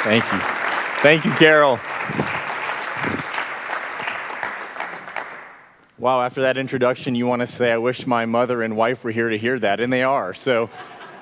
Thank you. Thank you, Carol. Wow, after that introduction, you want to say, I wish my mother and wife were here to hear that, and they are. So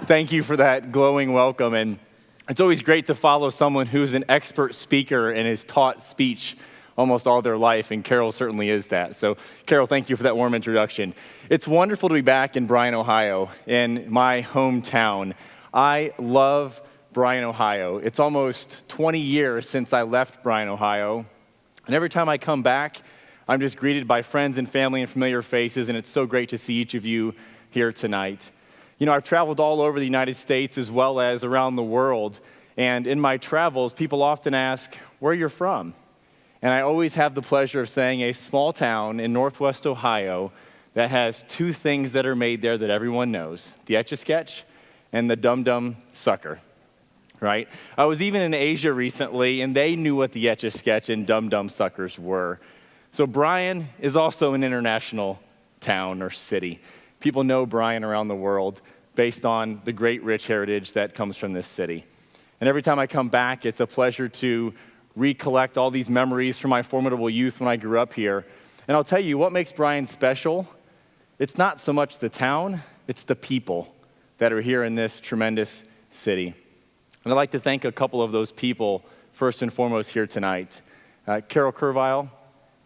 thank you for that glowing welcome. And it's always great to follow someone who's an expert speaker and has taught speech almost all their life, and Carol certainly is that. So Carol, thank you for that warm introduction. It's wonderful to be back in Bryan, Ohio, in my hometown. I love Bryan, Ohio. It's almost 20 years since I left Bryan, Ohio, and every time I come back, I'm just greeted by friends and family and familiar faces, and it's so great to see each of you here tonight. You know, I've traveled all over the United States as well as around the world, and in my travels, people often ask where you're from. And I always have the pleasure of saying a small town in Northwest Ohio that has two things that are made there that everyone knows, the Etch-a-Sketch and the Dum-Dum Sucker, right? I was even in Asia recently, and they knew what the Etch-a-Sketch and Dum-Dum Suckers were. So Bryan is also an international town or city. People know Bryan around the world based on the great rich heritage that comes from this city. And every time I come back, it's a pleasure to recollect all these memories from my formidable youth when I grew up here. And I'll tell you, what makes Bryan special, it's not so much the town, it's the people that are here in this tremendous city. And I'd like to thank a couple of those people first and foremost here tonight. Carol Curvile,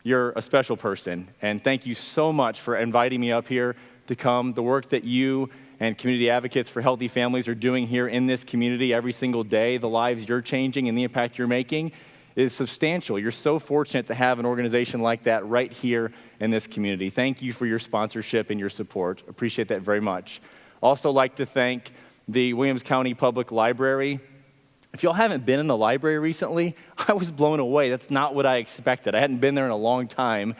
you're a special person, and thank you so much for inviting me up here to come. The work that you and community advocates for healthy families are doing here in this community every single day, the lives you're changing and the impact you're making is substantial. You're so fortunate to have an organization like that right here in this community. Thank you for your sponsorship and your support. Appreciate that very much. Also like to thank the Williams County Public Library. If y'all haven't been in the library recently, I was blown away. That's not what I expected. I hadn't been there in a long time,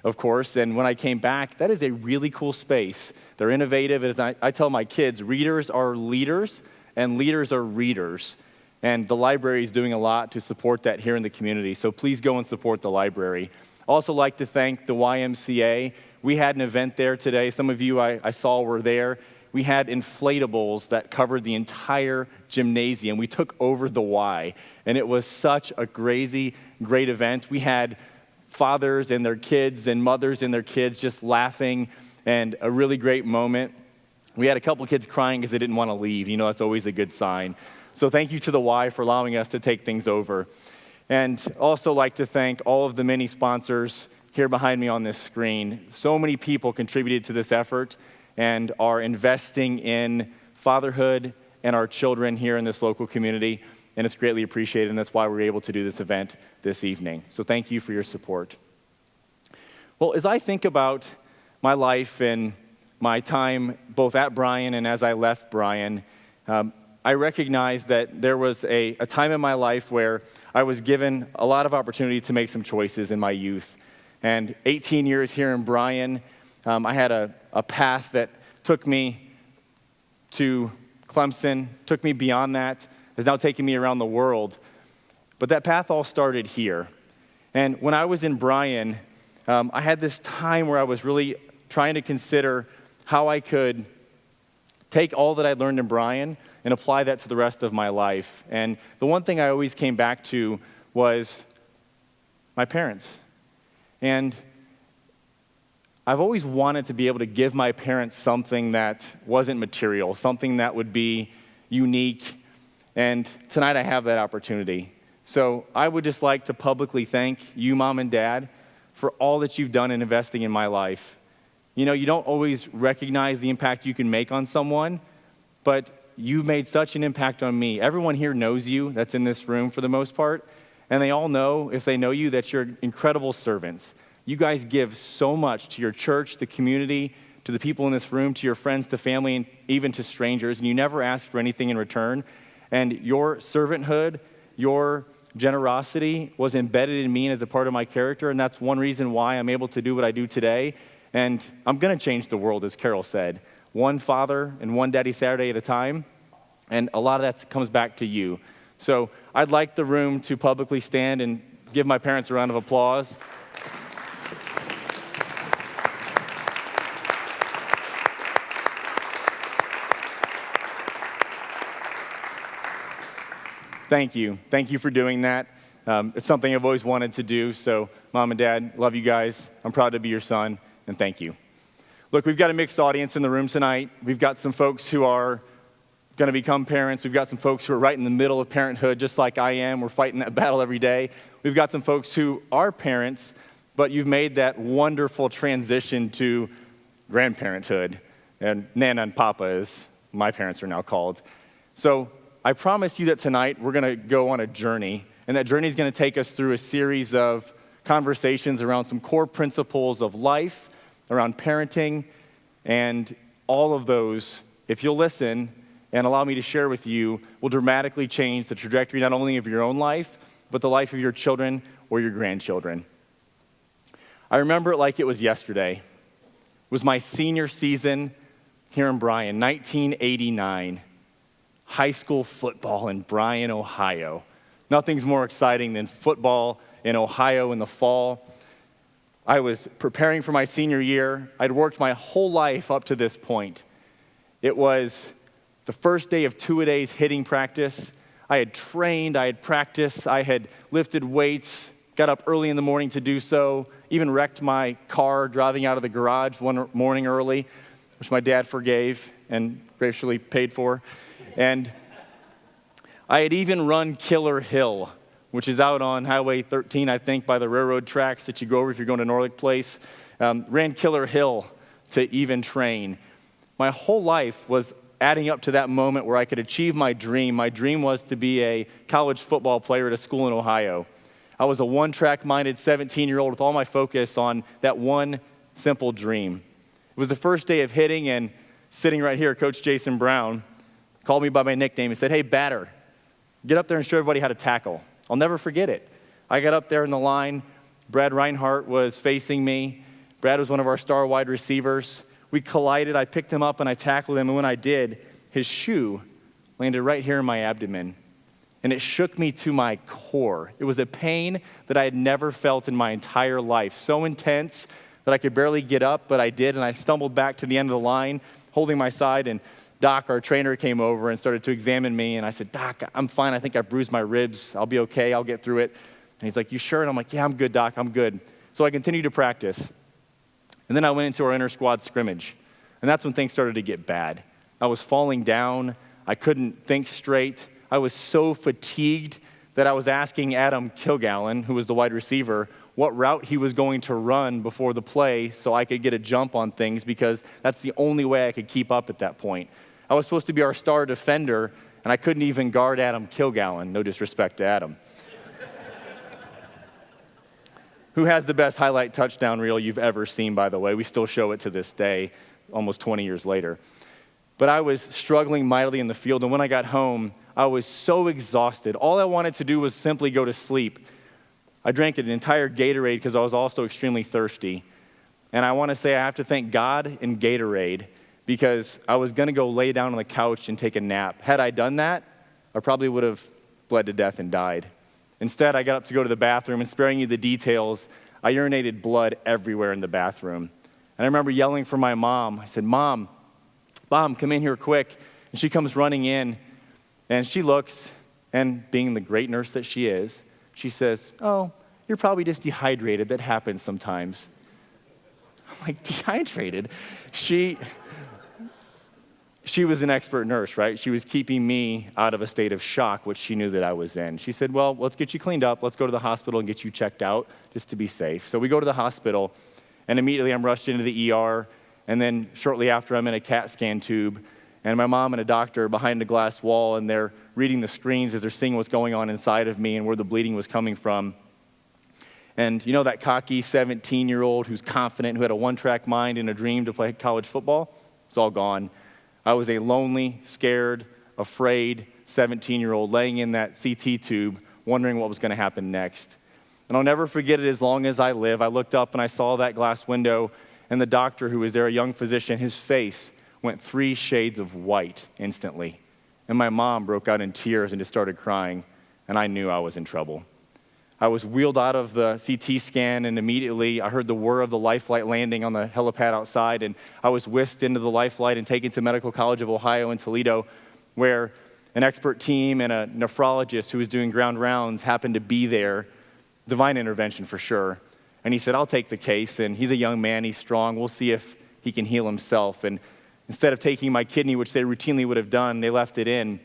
of course, and when I came back, that is a really cool space. They're innovative. As I tell my kids, readers are leaders, and leaders are readers. And the library is doing a lot to support that here in the community, so please go and support the library. Also like to thank the YMCA. We had an event there today. Some of you I saw were there. We had inflatables that covered the entire gymnasium. We took over the Y, and it was such a crazy, great event. We had fathers and their kids and mothers and their kids just laughing, and a really great moment. We had a couple kids crying because they didn't want to leave. You know, that's always a good sign. So thank you to the Y for allowing us to take things over. And also like to thank all of the many sponsors here behind me on this screen. So many people contributed to this effort and are investing in fatherhood and our children here in this local community, and it's greatly appreciated, and that's why we're able to do this event this evening. So thank you for your support. Well, as I think about my life and my time both at Bryan and as I left Bryan, I recognize that there was a time in my life where I was given a lot of opportunity to make some choices in my youth. And 18 years here in Bryan, I had a path that took me to Clemson, took me beyond that, has now taken me around the world. But that path all started here. And when I was in Bryan, I had this time where I was really trying to consider how I could take all that I learned in Bryan and apply that to the rest of my life. And the one thing I always came back to was my parents. And I've always wanted to be able to give my parents something that wasn't material, something that would be unique. And tonight I have that opportunity. So I would just like to publicly thank you, Mom and Dad, for all that you've done in investing in my life. You know, you don't always recognize the impact you can make on someone, but you've made such an impact on me. Everyone here knows you that's in this room for the most part, and they all know, if they know you, that you're incredible servants. You guys give so much to your church, the community, to the people in this room, to your friends, to family, and even to strangers, and you never ask for anything in return. And your servanthood, your generosity was embedded in me and as a part of my character, and that's one reason why I'm able to do what I do today. And I'm going to change the world, as Carol said. One father and one Daddy Saturday at a time, and a lot of that comes back to you. So I'd like the room to publicly stand and give my parents a round of applause. Thank you. Thank you for doing that. It's something I've always wanted to do. So, Mom and Dad, love you guys. I'm proud to be your son, and thank you. Look, we've got a mixed audience in the room tonight. We've got some folks who are going to become parents. We've got some folks who are right in the middle of parenthood, just like I am. We're fighting that battle every day. We've got some folks who are parents, but you've made that wonderful transition to grandparenthood, and Nana and Papa, as my parents are now called. So I promise you that tonight we're going to go on a journey, and that journey is going to take us through a series of conversations around some core principles of life, around parenting, and all of those, if you'll listen and allow me to share with you, will dramatically change the trajectory not only of your own life, but the life of your children or your grandchildren. I remember it like it was yesterday. It was my senior season here in Bryan, 1989. High school football in Bryan, Ohio. Nothing's more exciting than football in Ohio in the fall. I was preparing for my senior year. I'd worked my whole life up to this point. It was the first day of two-a-days hitting practice. I had trained, I had practiced, I had lifted weights, got up early in the morning to do so, even wrecked my car driving out of the garage one morning early, which my dad forgave and graciously paid for. And I had even run Killer Hill, which is out on Highway 13, I think, by the railroad tracks that you go over if you're going to Norlick Place. Ran Killer Hill to even train. My whole life was adding up to that moment where I could achieve my dream. My dream was to be a college football player at a school in Ohio. I was a one-track-minded 17-year-old with all my focus on that one simple dream. It was the first day of hitting, and sitting right here, Coach Jason Brown called me by my nickname and said, "Hey, batter, get up there and show everybody how to tackle." I'll never forget it. I got up there in the line. Brad Reinhardt was facing me. Brad was one of our star wide receivers. We collided. I picked him up and I tackled him. And when I did, his shoe landed right here in my abdomen. And it shook me to my core. It was a pain that I had never felt in my entire life. So intense that I could barely get up, but I did. And I stumbled back to the end of the line, holding my side. And Doc, our trainer, came over and started to examine me. And I said, "Doc, I'm fine. I think I bruised my ribs. I'll be okay. I'll get through it." And he's like, "You sure?" And I'm like, "Yeah, I'm good, Doc. I'm good." So I continued to practice. And then I went into our inter-squad scrimmage. And that's when things started to get bad. I was falling down. I couldn't think straight. I was so fatigued that I was asking Adam Kilgallen, who was the wide receiver, what route he was going to run before the play so I could get a jump on things, because that's the only way I could keep up at that point. I was supposed to be our star defender, and I couldn't even guard Adam Kilgallen. No disrespect to Adam. Who has the best highlight touchdown reel you've ever seen, by the way? We still show it to this day, almost 20 years later. But I was struggling mightily in the field, and when I got home, I was so exhausted. All I wanted to do was simply go to sleep. I drank an entire Gatorade because I was also extremely thirsty. And I want to say I have to thank God and Gatorade, because I was going to go lay down on the couch and take a nap. Had I done that, I probably would have bled to death and died. Instead, I got up to go to the bathroom, and sparing you the details, I urinated blood everywhere in the bathroom. And I remember yelling for my mom. I said, "Mom, come in here quick." And she comes running in, and she looks, and being the great nurse that she is, she says, "Oh, you're probably just dehydrated. That happens sometimes." I'm like, dehydrated? She was an expert nurse, right? She was keeping me out of a state of shock, which she knew that I was in. She said, "Well, let's get you cleaned up. Let's go to the hospital and get you checked out just to be safe." So we go to the hospital, and immediately I'm rushed into the ER, and then shortly after I'm in a CAT scan tube, and my mom and a doctor are behind a glass wall, and they're reading the screens as they're seeing what's going on inside of me and where the bleeding was coming from. And you know that cocky 17-year-old who's confident, who had a one-track mind and a dream to play college football? It's all gone. I was a lonely, scared, afraid 17-year-old laying in that CT tube, wondering what was going to happen next. And I'll never forget it as long as I live. I looked up and I saw that glass window, and the doctor who was there, a young physician, his face went 3 shades of white instantly. And my mom broke out in tears and just started crying, and I knew I was in trouble. I was wheeled out of the CT scan, and immediately I heard the whir of the life flight landing on the helipad outside, and I was whisked into the life flight and taken to Medical College of Ohio in Toledo, where an expert team and a nephrologist who was doing ground rounds happened to be there. Divine intervention for sure. And he said, I'll take the case. And he's a young man, he's strong. We'll see if he can heal himself. And instead of taking my kidney, which they routinely would have done, they left it in.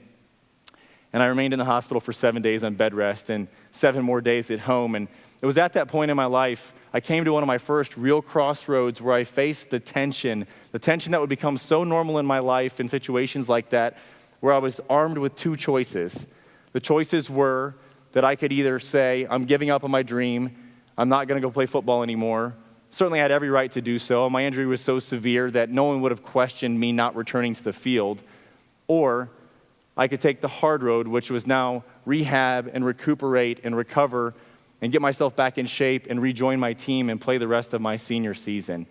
And I remained in the hospital for 7 days on bed rest and 7 more days at home. And it was at that point in my life, I came to one of my first real crossroads where I faced the tension that would become so normal in my life in situations like that, where I was armed with 2 choices. The choices were that I could either say, I'm giving up on my dream, I'm not going to go play football anymore. Certainly I had every right to do so. My injury was so severe that no one would have questioned me not returning to the field. Or I could take the hard road, which was now rehab and recuperate and recover and get myself back in shape and rejoin my team and play the rest of my senior season.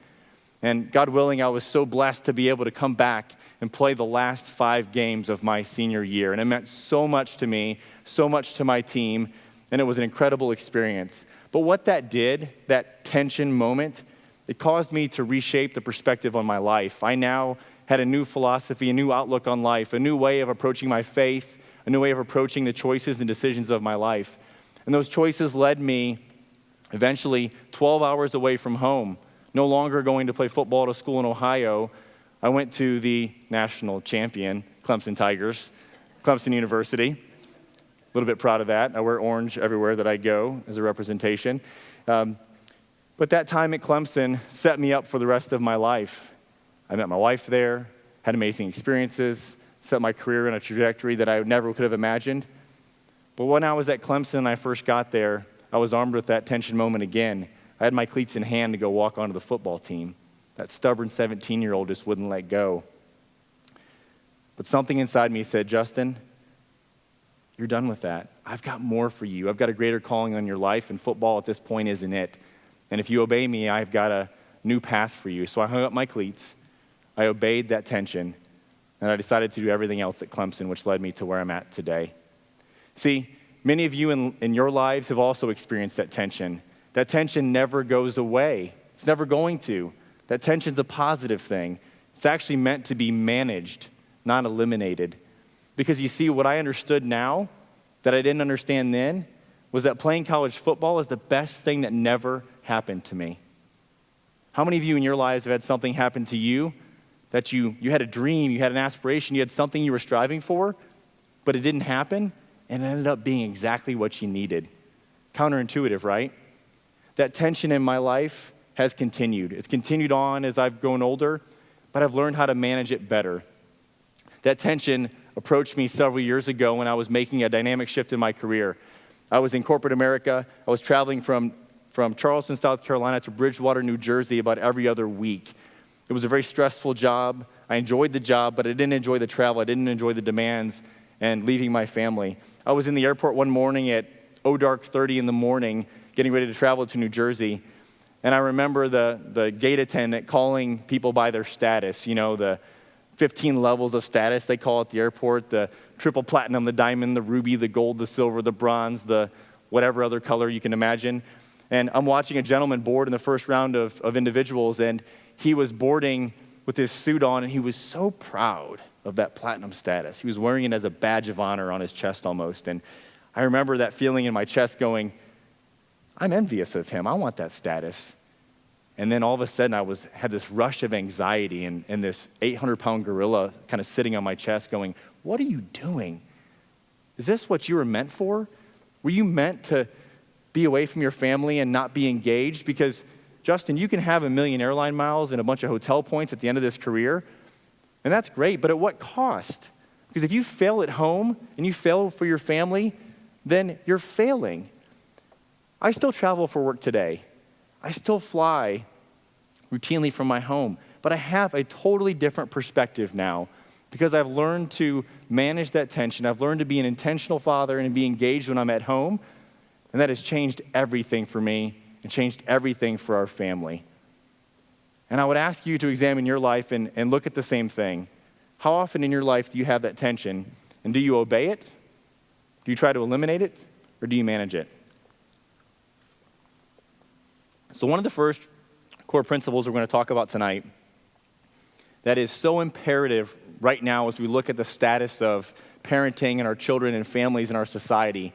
And God willing, I was so blessed to be able to come back and play the last 5 games of my senior year. And it meant so much to me, so much to my team, and it was an incredible experience. But what that did, that tension moment, it caused me to reshape the perspective on my life. I now had a new philosophy, a new outlook on life, a new way of approaching my faith, a new way of approaching the choices and decisions of my life. And those choices led me eventually 12 hours away from home, no longer going to play football at a school in Ohio. I went to the national champion, Clemson Tigers, Clemson University. A little bit proud of that. I wear orange everywhere that I go as a representation. But that time at Clemson set me up for the rest of my life. I met my wife there, had amazing experiences, set my career in a trajectory that I never could have imagined. But when I was at Clemson and I first got there, I was armed with that tension moment again. I had my cleats in hand to go walk onto the football team. That stubborn 17-year-old just wouldn't let go. But something inside me said, Justin, you're done with that. I've got more for you. I've got a greater calling on your life, and football at this point isn't it. And if you obey me, I've got a new path for you. So I hung up my cleats. I obeyed that tension, and I decided to do everything else at Clemson, which led me to where I'm at today. See, many of you in your lives have also experienced that tension. That tension never goes away. It's never going to. That tension's a positive thing. It's actually meant to be managed, not eliminated. Because you see, what I understood now that I didn't understand then was that playing college football is the best thing that never happened to me. How many of you in your lives have had something happen to you that you had a dream, you had an aspiration, you had something you were striving for, but it didn't happen, and it ended up being exactly what you needed? Counterintuitive, right? That tension in my life has continued. It's continued on as I've grown older, but I've learned how to manage it better. That tension approached me several years ago when I was making a dynamic shift in my career. I was in corporate America. I was traveling from Charleston, South Carolina to Bridgewater, New Jersey about every other week. It was a very stressful job. I enjoyed the job, but I didn't enjoy the travel. I didn't enjoy the demands and leaving my family. I was in the airport one morning at dark 30 in the morning, getting ready to travel to New Jersey. And I remember the gate attendant calling people by their status, you know, the 15 levels of status they call at the airport, the triple platinum, the diamond, the ruby, the gold, the silver, the bronze, the whatever other color you can imagine. And I'm watching a gentleman board in the first round of individuals, and he was boarding with his suit on, and he was so proud of that platinum status. He was wearing it as a badge of honor on his chest almost. And I remember that feeling in my chest going, I'm envious of him. I want that status. And then all of a sudden had this rush of anxiety and this 800-pound gorilla kind of sitting on my chest going, what are you doing? Is this what you were meant for? Were you meant to be away from your family and not be engaged? Because, Justin, you can have 1 million airline miles and a bunch of hotel points at the end of this career, and that's great, but at what cost? Because if you fail at home and you fail for your family, then you're failing. I still travel for work today. I still fly routinely from my home, but I have a totally different perspective now because I've learned to manage that tension. I've learned to be an intentional father and be engaged when I'm at home, and that has changed everything for me and changed everything for our family. And I would ask you to examine your life and look at the same thing. How often in your life do you have that tension, and do you obey it? Do you try to eliminate it, or do you manage it? So one of the first core principles we're going to talk about tonight that is so imperative right now as we look at the status of parenting and our children and families and our society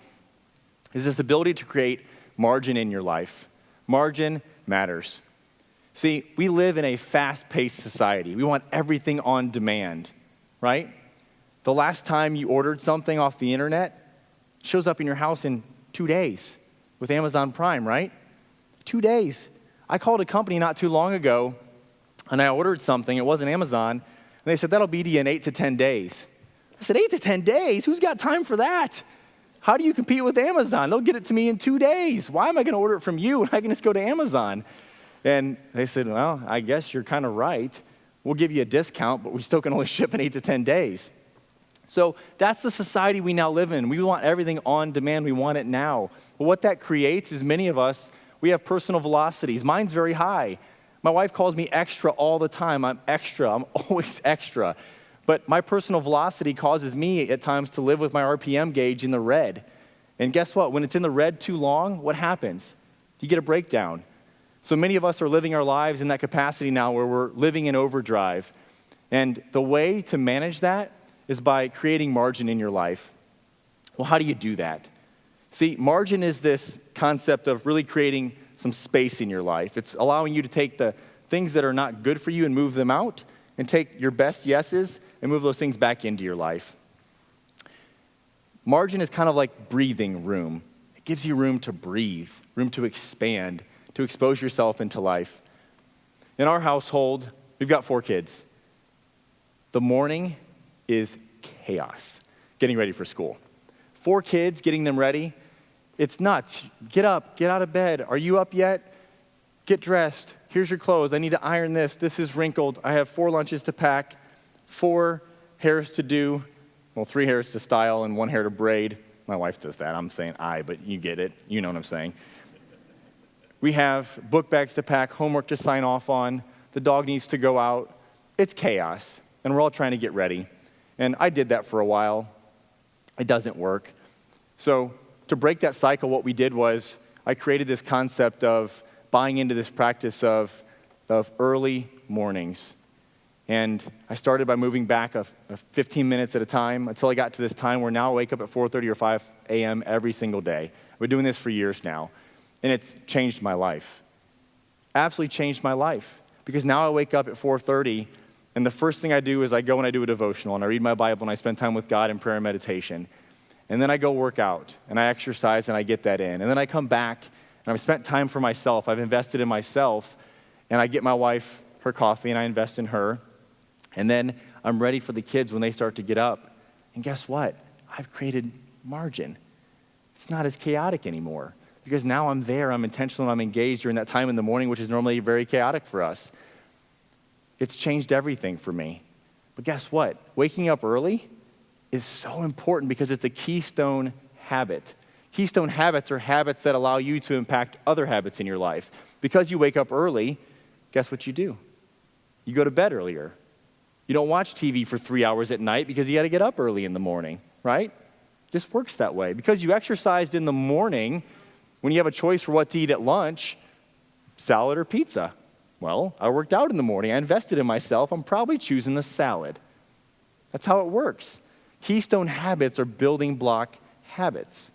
is this ability to create margin in your life. Margin matters. See, we live in a fast-paced society. We want everything on demand, right? The last time you ordered something off the internet, it shows up in your house in 2 days with Amazon Prime, right? 2 days. I called a company not too long ago, and I ordered something. It wasn't Amazon, and they said, that'll be to you in 8 to 10 days. I said, 8 to 10 days? Who's got time for that? How do you compete with Amazon? They'll get it to me in 2 days. Why am I going to order it from you when I can just go to Amazon? And they said, well, I guess you're kind of right. We'll give you a discount, but we still can only ship in 8 to 10 days. So that's the society we now live in. We want everything on demand. We want it now. But what that creates is many of us, we have personal velocities. Mine's very high. My wife calls me extra all the time. I'm extra. I'm always extra. But my personal velocity causes me at times to live with my RPM gauge in the red. And guess what? When it's in the red too long, what happens? You get a breakdown. So many of us are living our lives in that capacity now where we're living in overdrive. And the way to manage that is by creating margin in your life. Well, how do you do that? See, margin is this concept of really creating some space in your life. It's allowing you to take the things that are not good for you and move them out, and take your best yeses and move those things back into your life. Margin is kind of like breathing room. It gives you room to breathe, room to expand, to expose yourself into life. In our household, we've got 4 kids. The morning is chaos, getting ready for school. 4 kids, getting them ready, it's nuts. Get up, get out of bed. Are you up yet? Get dressed. Here's your clothes. I need to iron this. This is wrinkled. I have 4 lunches to pack, 4 hairs to do. Well, 3 hairs to style and 1 hair to braid. My wife does that. I'm saying but you get it. You know what I'm saying. We have book bags to pack, homework to sign off on. The dog needs to go out. It's chaos, and we're all trying to get ready. And I did that for a while. It doesn't work. So to break that cycle, what we did was I created this concept of buying into this practice of early mornings. And I started by moving back a 15 minutes at a time until I got to this time where now I wake up at 4:30 or 5 a.m. every single day. I've been doing this for years now, and it's changed my life. Absolutely changed my life, because now I wake up at 4:30, and the first thing I do is I go and I do a devotional, and I read my Bible, and I spend time with God in prayer and meditation. And then I go work out, and I exercise, and I get that in. And then I come back, and I've spent time for myself. I've invested in myself, and I get my wife her coffee, and I invest in her. And then I'm ready for the kids when they start to get up. And guess what? I've created margin. It's not as chaotic anymore, because now I'm there, I'm intentional, I'm engaged during that time in the morning, which is normally very chaotic for us. It's changed everything for me. But guess what? Waking up early is so important because it's a keystone habit. Keystone habits are habits that allow you to impact other habits in your life. Because you wake up early, guess what you do? You go to bed earlier. You don't watch TV for 3 hours at night because you got to get up early in the morning, right? It just works that way. Because you exercised in the morning, when you have a choice for what to eat at lunch, salad or pizza. Well, I worked out in the morning. I invested in myself. I'm probably choosing the salad. That's how it works. Keystone habits are building block habits.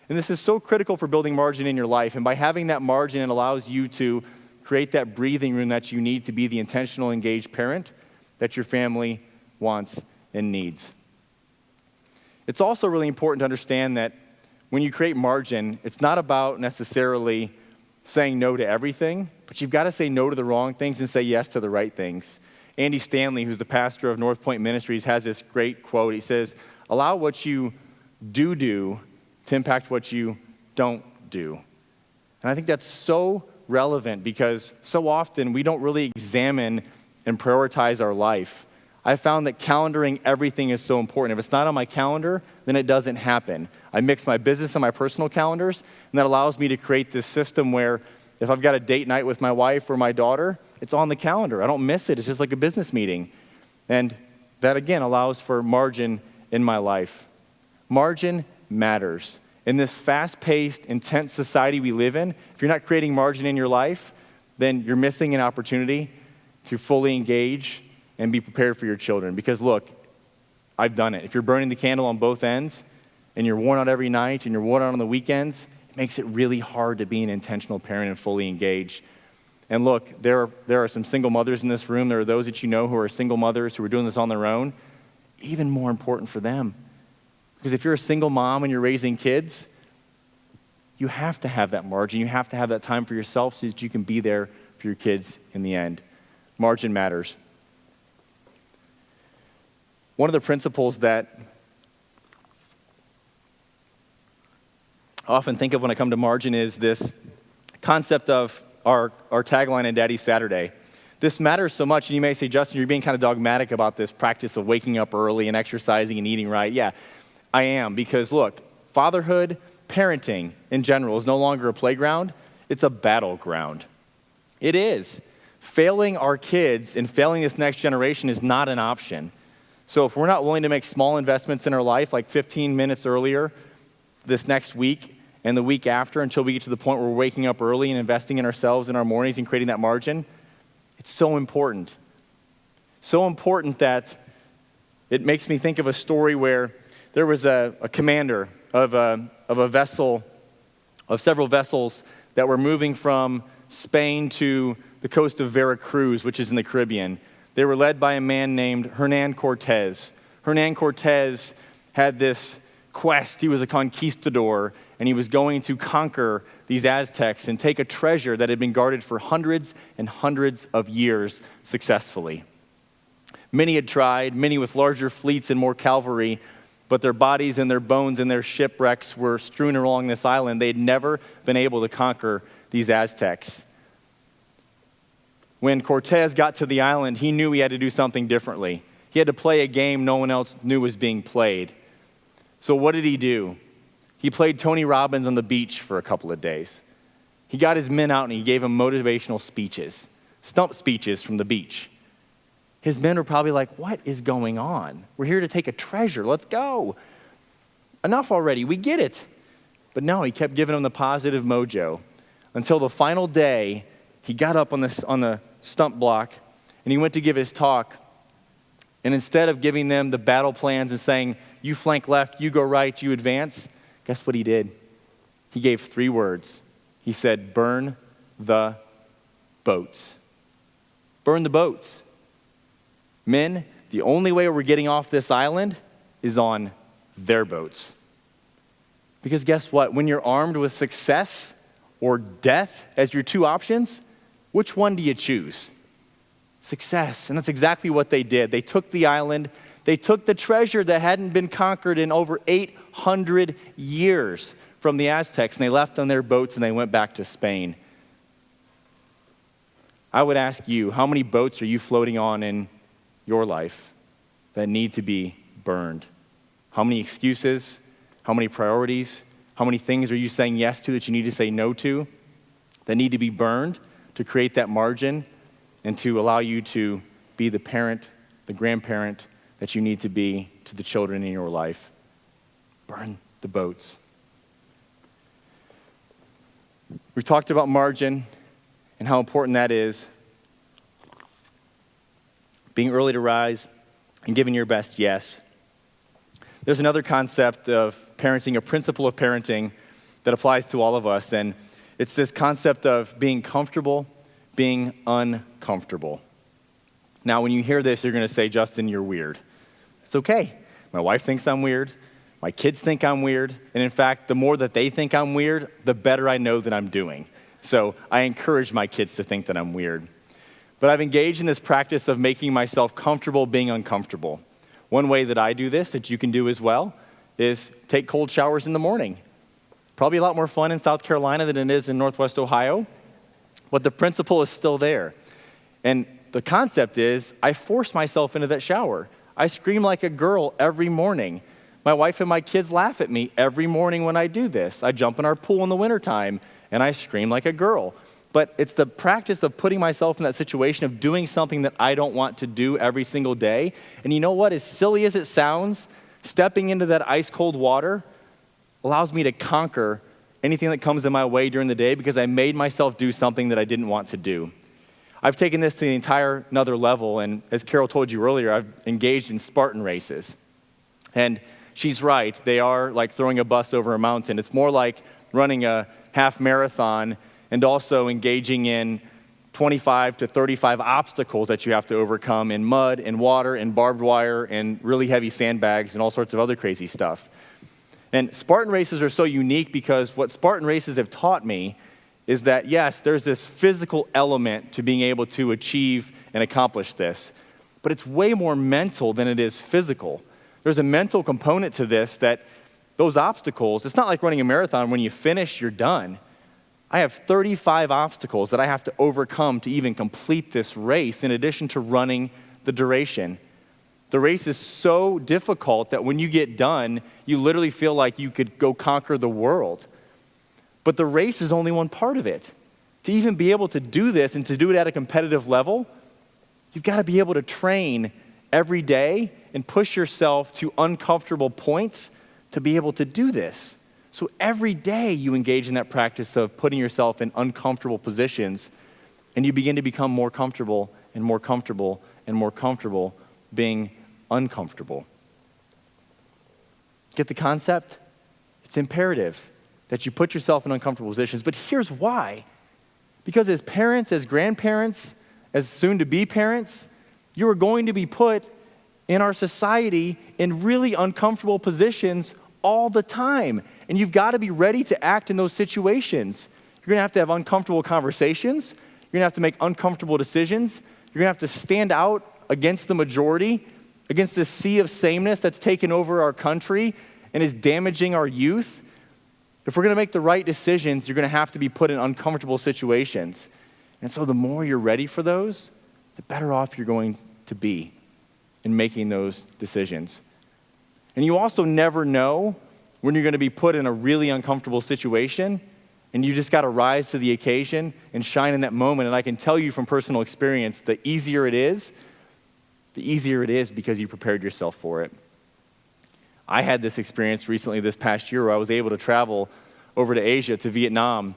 And this is so critical for building margin in your life. And by having that margin, it allows you to create that breathing room that you need to be the intentional, engaged parent that your family wants and needs. It's also really important to understand that when you create margin, it's not about necessarily saying no to everything, but you've got to say no to the wrong things and say yes to the right things. Andy Stanley, who's the pastor of North Point Ministries, has this great quote. He says, allow what you do to impact what you don't do. And I think that's so relevant because so often we don't really examine and prioritize our life. I found that calendaring everything is so important. If it's not on my calendar, then it doesn't happen. I mix my business and my personal calendars, and that allows me to create this system where if I've got a date night with my wife or my daughter, it's on the calendar. I don't miss it. It's just like a business meeting. And that, again, allows for margin in my life. Margin matters. In this fast-paced, intense society we live in, if you're not creating margin in your life, then you're missing an opportunity to fully engage and be prepared for your children. Because look, I've done it. If you're burning the candle on both ends and you're worn out every night and you're worn out on the weekends, it makes it really hard to be an intentional parent and fully engaged. And look, there are some single mothers in this room. There are those that you know who are single mothers who are doing this on their own. Even more important for them. Because if you're a single mom and you're raising kids, you have to have that margin. You have to have that time for yourself so that you can be there for your kids in the end. Margin matters. One of the principles that I often think of when I come to margin is this concept of our tagline in Daddy Saturday. This matters so much, and you may say, Justin, you're being kind of dogmatic about this practice of waking up early and exercising and eating right. Yeah, I am, because look, fatherhood, parenting in general is no longer a playground, it's a battleground. It is. Failing our kids and failing this next generation is not an option. So if we're not willing to make small investments in our life, like 15 minutes earlier this next week and the week after, until we get to the point where we're waking up early and investing in ourselves in our mornings and creating that margin, it's so important. So important that it makes me think of a story where there was a commander of a vessel, of several vessels that were moving from Spain to the coast of Veracruz, which is in the Caribbean. They were led by a man named Hernan Cortez. Hernan Cortez had this quest. He was a conquistador, and he was going to conquer these Aztecs and take a treasure that had been guarded for hundreds and hundreds of years successfully. Many had tried, many with larger fleets and more cavalry, but their bodies and their bones and their shipwrecks were strewn along this island. They'd never been able to conquer these Aztecs. When Cortez got to the island, he knew he had to do something differently. He had to play a game no one else knew was being played. So what did he do? He played Tony Robbins on the beach for a couple of days. He got his men out and he gave them motivational speeches, stump speeches from the beach. His men were probably like, what is going on? We're here to take a treasure. Let's go. Enough already. We get it. But no, he kept giving them the positive mojo until the final day. He got up on the stump block and he went to give his talk. And instead of giving them the battle plans and saying, you flank left, you go right, you advance, guess what he did? He gave 3 words. He said, burn the boats. Burn the boats. Men, the only way we're getting off this island is on their boats. Because guess what? When you're armed with success or death as your 2 options, which one do you choose? Success. And that's exactly what they did. They took the island. They took the treasure that hadn't been conquered in over 800 years from the Aztecs, and they left on their boats and they went back to Spain. I would ask you, how many boats are you floating on in your life that need to be burned? How many excuses? How many priorities? How many things are you saying yes to that you need to say no to that need to be burned to create that margin and to allow you to be the parent, the grandparent that you need to be to the children in your life? Burn the boats. We've talked about margin and how important that is. Being early to rise and giving your best, yes. There's another concept of parenting, a principle of parenting that applies to all of us, and it's this concept of being comfortable, being uncomfortable. Now, when you hear this, you're going to say, Justin, you're weird. It's okay. My wife thinks I'm weird. My kids think I'm weird. And in fact, the more that they think I'm weird, the better I know that I'm doing. So I encourage my kids to think that I'm weird. But I've engaged in this practice of making myself comfortable being uncomfortable. One way that I do this, that you can do as well, is take cold showers in the morning. Probably a lot more fun in South Carolina than it is in Northwest Ohio, but the principle is still there. And the concept is I force myself into that shower. I scream like a girl every morning. My wife and my kids laugh at me every morning when I do this. I jump in our pool in the wintertime and I scream like a girl. But it's the practice of putting myself in that situation of doing something that I don't want to do every single day. And you know what? As silly as it sounds, stepping into that ice cold water allows me to conquer anything that comes in my way during the day because I made myself do something that I didn't want to do. I've taken this to the entire another level, and as Carol told you earlier, I've engaged in Spartan races. And she's right. They are like throwing a bus over a mountain. It's more like running a half marathon and also engaging in 25 to 35 obstacles that you have to overcome in mud and water and barbed wire and really heavy sandbags and all sorts of other crazy stuff. And Spartan races are so unique because what Spartan races have taught me is that, yes, there's this physical element to being able to achieve and accomplish this, but it's way more mental than it is physical. There's a mental component to this that those obstacles, it's not like running a marathon. When you finish, you're done. I have 35 obstacles that I have to overcome to even complete this race in addition to running the duration. The race is so difficult that when you get done, you literally feel like you could go conquer the world. But the race is only one part of it. To even be able to do this and to do it at a competitive level, you've got to be able to train every day and push yourself to uncomfortable points to be able to do this. So every day you engage in that practice of putting yourself in uncomfortable positions, and you begin to become more comfortable and more comfortable and more comfortable being uncomfortable. Get the concept? It's imperative that you put yourself in uncomfortable positions, but here's why. Because as parents, as grandparents, as soon-to-be parents, you are going to be put in our society in really uncomfortable positions all the time. And you've got to be ready to act in those situations. You're going to have uncomfortable conversations. You're going to have to make uncomfortable decisions. You're going to have to stand out against the majority, against this sea of sameness that's taken over our country and is damaging our youth. If we're going to make the right decisions, you're going to have to be put in uncomfortable situations. And so the more you're ready for those, the better off you're going to be in making those decisions. And you also never know when you're going to be put in a really uncomfortable situation, and you just got to rise to the occasion and shine in that moment. And I can tell you from personal experience, the easier it is because you prepared yourself for it. I had this experience recently this past year where I was able to travel over to Asia, to Vietnam.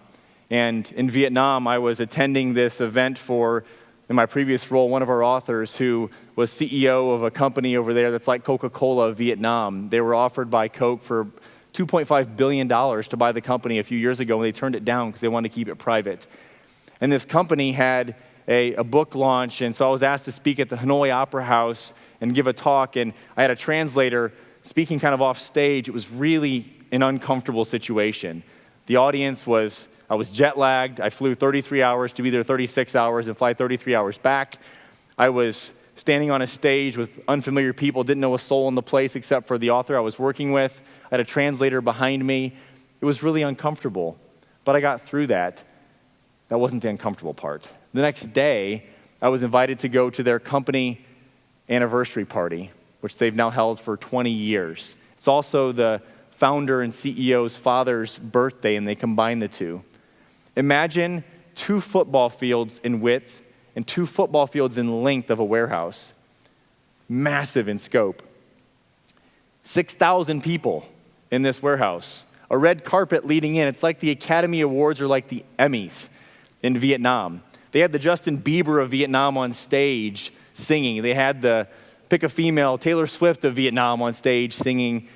And in Vietnam, I was attending this event for, in my previous role, one of our authors who was CEO of a company over there that's like Coca-Cola of Vietnam. They were offered by Coke for $2.5 billion to buy the company a few years ago, and they turned it down because they wanted to keep it private. And this company had a book launch, and so I was asked to speak at the Hanoi Opera House and give a talk, and I had a translator speaking kind of off stage. It was really an uncomfortable situation. The audience was, I was jet lagged. I flew 33 hours to be there 36 hours and fly 33 hours back. I was standing on a stage with unfamiliar people, didn't know a soul in the place except for the author I was working with. I had a translator behind me. It was really uncomfortable, but I got through that. That wasn't the uncomfortable part. The next day, I was invited to go to their company anniversary party, which they've now held for 20 years. It's also the founder and CEO's father's birthday, and they combined the two. Imagine 2 football fields in width and 2 football fields in length of a warehouse. Massive in scope. 6,000 people in this warehouse. A red carpet leading in. It's like the Academy Awards or like the Emmys in Vietnam. They had the Justin Bieber of Vietnam on stage singing. They had the pick a female, Taylor Swift of Vietnam on stage singing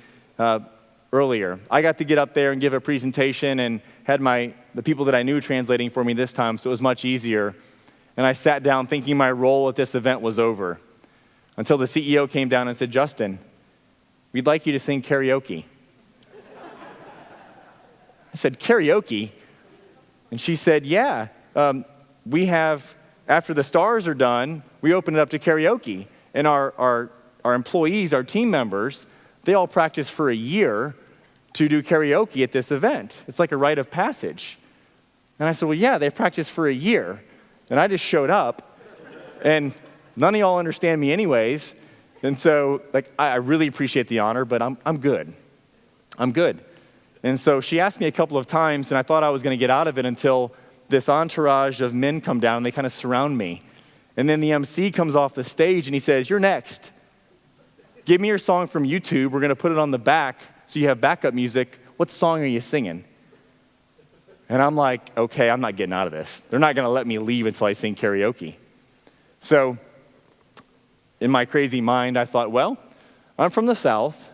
earlier. I got to get up there and give a presentation and had the people that I knew translating for me this time, so it was much easier. And I sat down thinking my role at this event was over until the CEO came down and said, "Justin, we'd like you to sing karaoke." I said, "Karaoke?" And she said, "Yeah, we have, after the stars are done, we open it up to karaoke. And our employees, our team members, they all practice for a year to do karaoke at this event. It's like a rite of passage." And I said, "Well, yeah, they've practiced for a year." And I just showed up, and none of y'all understand me anyways. And so, I really appreciate the honor, but I'm good. I'm good. And so she asked me a couple of times, and I thought I was going to get out of it until this entourage of men come down, and they kind of surround me. And then the MC comes off the stage, and he says, "You're next. Give me your song from YouTube. We're going to put it on the back so you have backup music. What song are you singing?" And I'm like, okay, I'm not getting out of this. They're not going to let me leave until I sing karaoke. So in my crazy mind, I thought, well, I'm from the South.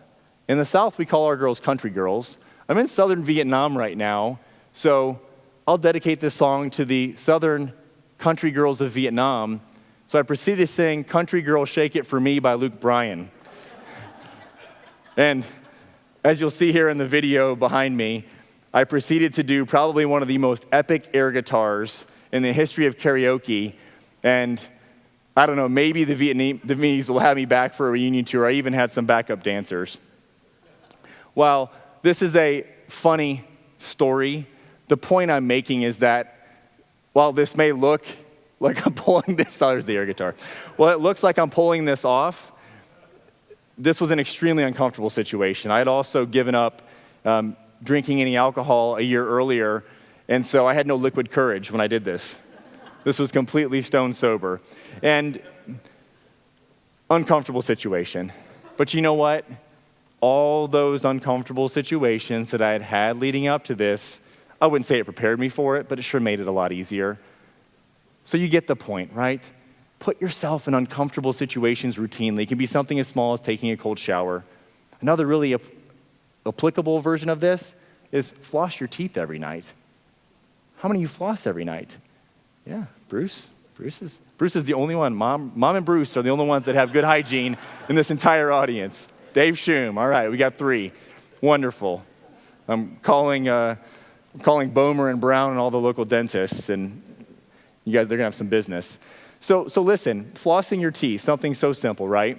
In the South, we call our girls country girls. I'm in southern Vietnam right now, so I'll dedicate this song to the southern country girls of Vietnam. So I proceeded to sing Country Girl Shake It For Me by Bryan. And as you'll see here in the video behind me, I proceeded to do probably one of the most epic air guitars in the history of karaoke. And I don't know, maybe the Vietnamese will have me back for a reunion tour. I even had some backup dancers. While this is a funny story, the point I'm making is that while this may look like I'm pulling this, there's the air guitar. Well, it looks like I'm pulling this off. This was an extremely uncomfortable situation. I had also given up drinking any alcohol a year earlier, and so I had no liquid courage when I did this. This was completely stone sober. And uncomfortable situation. But you know what? All those uncomfortable situations that I had had leading up to this, I wouldn't say it prepared me for it, but it sure made it a lot easier. So you get the point, right? Put yourself in uncomfortable situations routinely. It can be something as small as taking a cold shower. Another really applicable version of this is floss your teeth every night. How many of you floss every night? Yeah, Bruce. Bruce is the only one. Mom and Bruce are the only ones that have good hygiene in this entire audience. Dave Shum. All right, we got 3. Wonderful. I'm calling Bomer and Brown and all the local dentists, and you guys, they're gonna have some business. So listen, flossing your teeth, something so simple, right?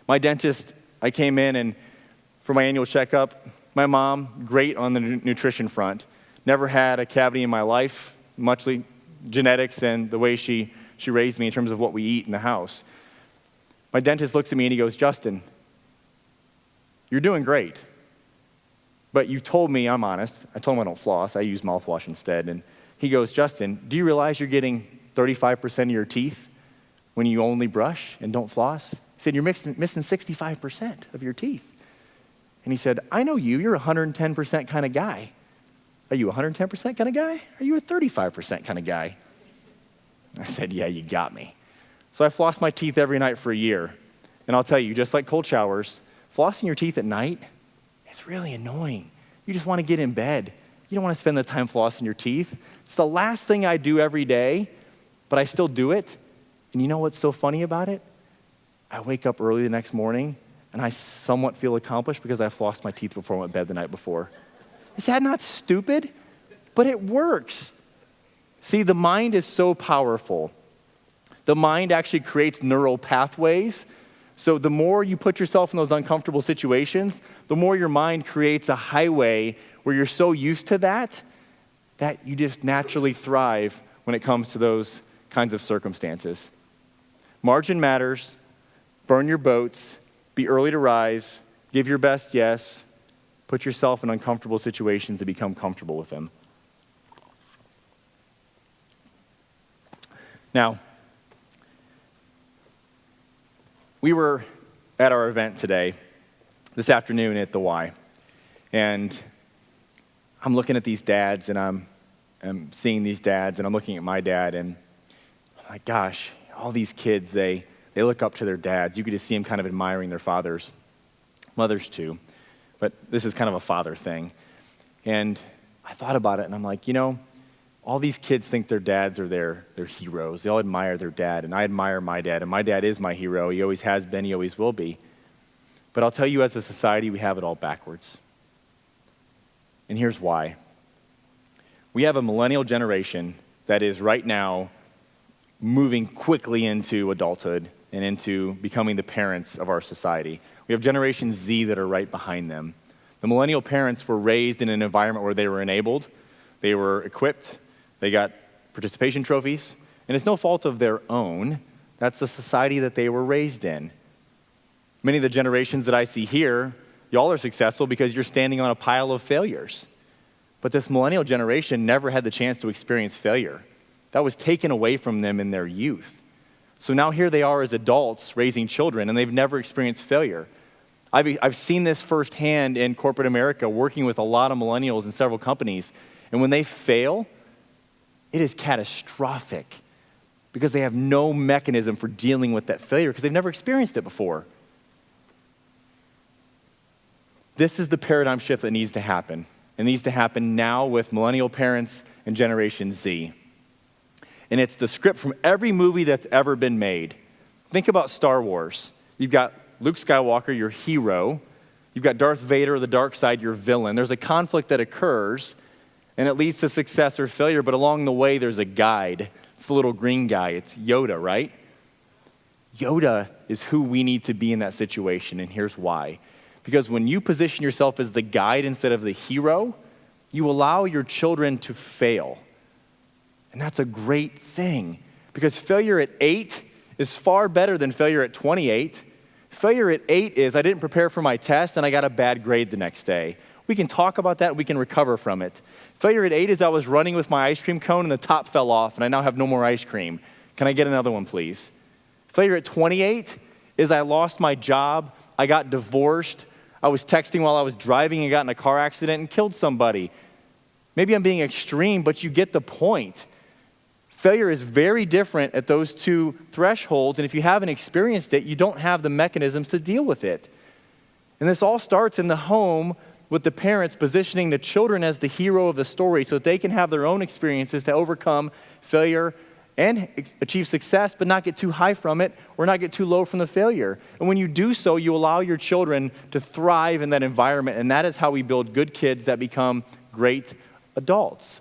My dentist, I came in and for my annual checkup, my mom, great on the nutrition front. Never had a cavity in my life, muchly genetics and the way she raised me in terms of what we eat in the house. My dentist looks at me and he goes, Justin, you're doing great, but you told me, I'm honest, I told him I don't floss, I use mouthwash instead, and he goes, Justin, do you realize you're getting 35% of your teeth when you only brush and don't floss? He said, you're missing 65% of your teeth. And he said, I know you're a 110% kind of guy. Are you a 110% kind of guy? Are you a 35% kind of guy? I said, yeah, you got me. So I flossed my teeth every night for a year. And I'll tell you, just like cold showers, flossing your teeth at night is really annoying. You just want to get in bed. You don't want to spend the time flossing your teeth. It's the last thing I do every day, but I still do it. And you know what's so funny about it? I wake up early the next morning, and I somewhat feel accomplished because I flossed my teeth before I went to bed the night before. Is that not stupid? But it works. See, the mind is so powerful. The mind actually creates neural pathways. So the more you put yourself in those uncomfortable situations, the more your mind creates a highway where you're so used to that you just naturally thrive when it comes to those kinds of circumstances. Margin matters. Burn your boats. Be early to rise. Give your best yes. Put yourself in uncomfortable situations and become comfortable with them. Now, we were at our event today, this afternoon at the Y, and I'm looking at these dads, and I'm seeing these dads, and I'm looking at my dad, and I'm like, gosh, all these kids, they look up to their dads. You could just see them kind of admiring their fathers, mothers too, but this is kind of a father thing. And I thought about it, and I'm like, all these kids think their dads are their heroes. They all admire their dad, and I admire my dad, and my dad is my hero. He always has been, he always will be. But I'll tell you, as a society, we have it all backwards. And here's why. We have a millennial generation that is right now moving quickly into adulthood and into becoming the parents of our society. We have Generation Z that are right behind them. The millennial parents were raised in an environment where they were enabled, they were equipped, they got participation trophies, and it's no fault of their own. That's the society that they were raised in. Many of the generations that I see here, y'all are successful because you're standing on a pile of failures. But this millennial generation never had the chance to experience failure. That was taken away from them in their youth. So now here they are as adults raising children, and they've never experienced failure. I've seen this firsthand in corporate America, working with a lot of millennials in several companies. And when they fail, it is catastrophic because they have no mechanism for dealing with that failure because they've never experienced it before. This is the paradigm shift that needs to happen. It needs to happen now with millennial parents and Generation Z. And it's the script from every movie that's ever been made. Think about Star Wars. You've got Luke Skywalker, your hero. You've got Darth Vader, the dark side, your villain. There's a conflict that occurs, and it leads to success or failure, but along the way, there's a guide. It's the little green guy. It's Yoda, right? Yoda is who we need to be in that situation, and here's why. Because when you position yourself as the guide instead of the hero, you allow your children to fail. And that's a great thing, because failure at 8 is far better than failure at 28. Failure at 8 is I didn't prepare for my test and I got a bad grade the next day. We can talk about that, we can recover from it. Failure at 8 is I was running with my ice cream cone and the top fell off and I now have no more ice cream. Can I get another one, please? Failure at 28 is I lost my job, I got divorced, I was texting while I was driving and got in a car accident and killed somebody. Maybe I'm being extreme, but you get the point. Failure is very different at those two thresholds, and if you haven't experienced it, you don't have the mechanisms to deal with it. And this all starts in the home with the parents positioning the children as the hero of the story so that they can have their own experiences to overcome failure and achieve success, but not get too high from it or not get too low from the failure. And when you do so, you allow your children to thrive in that environment, and that is how we build good kids that become great adults.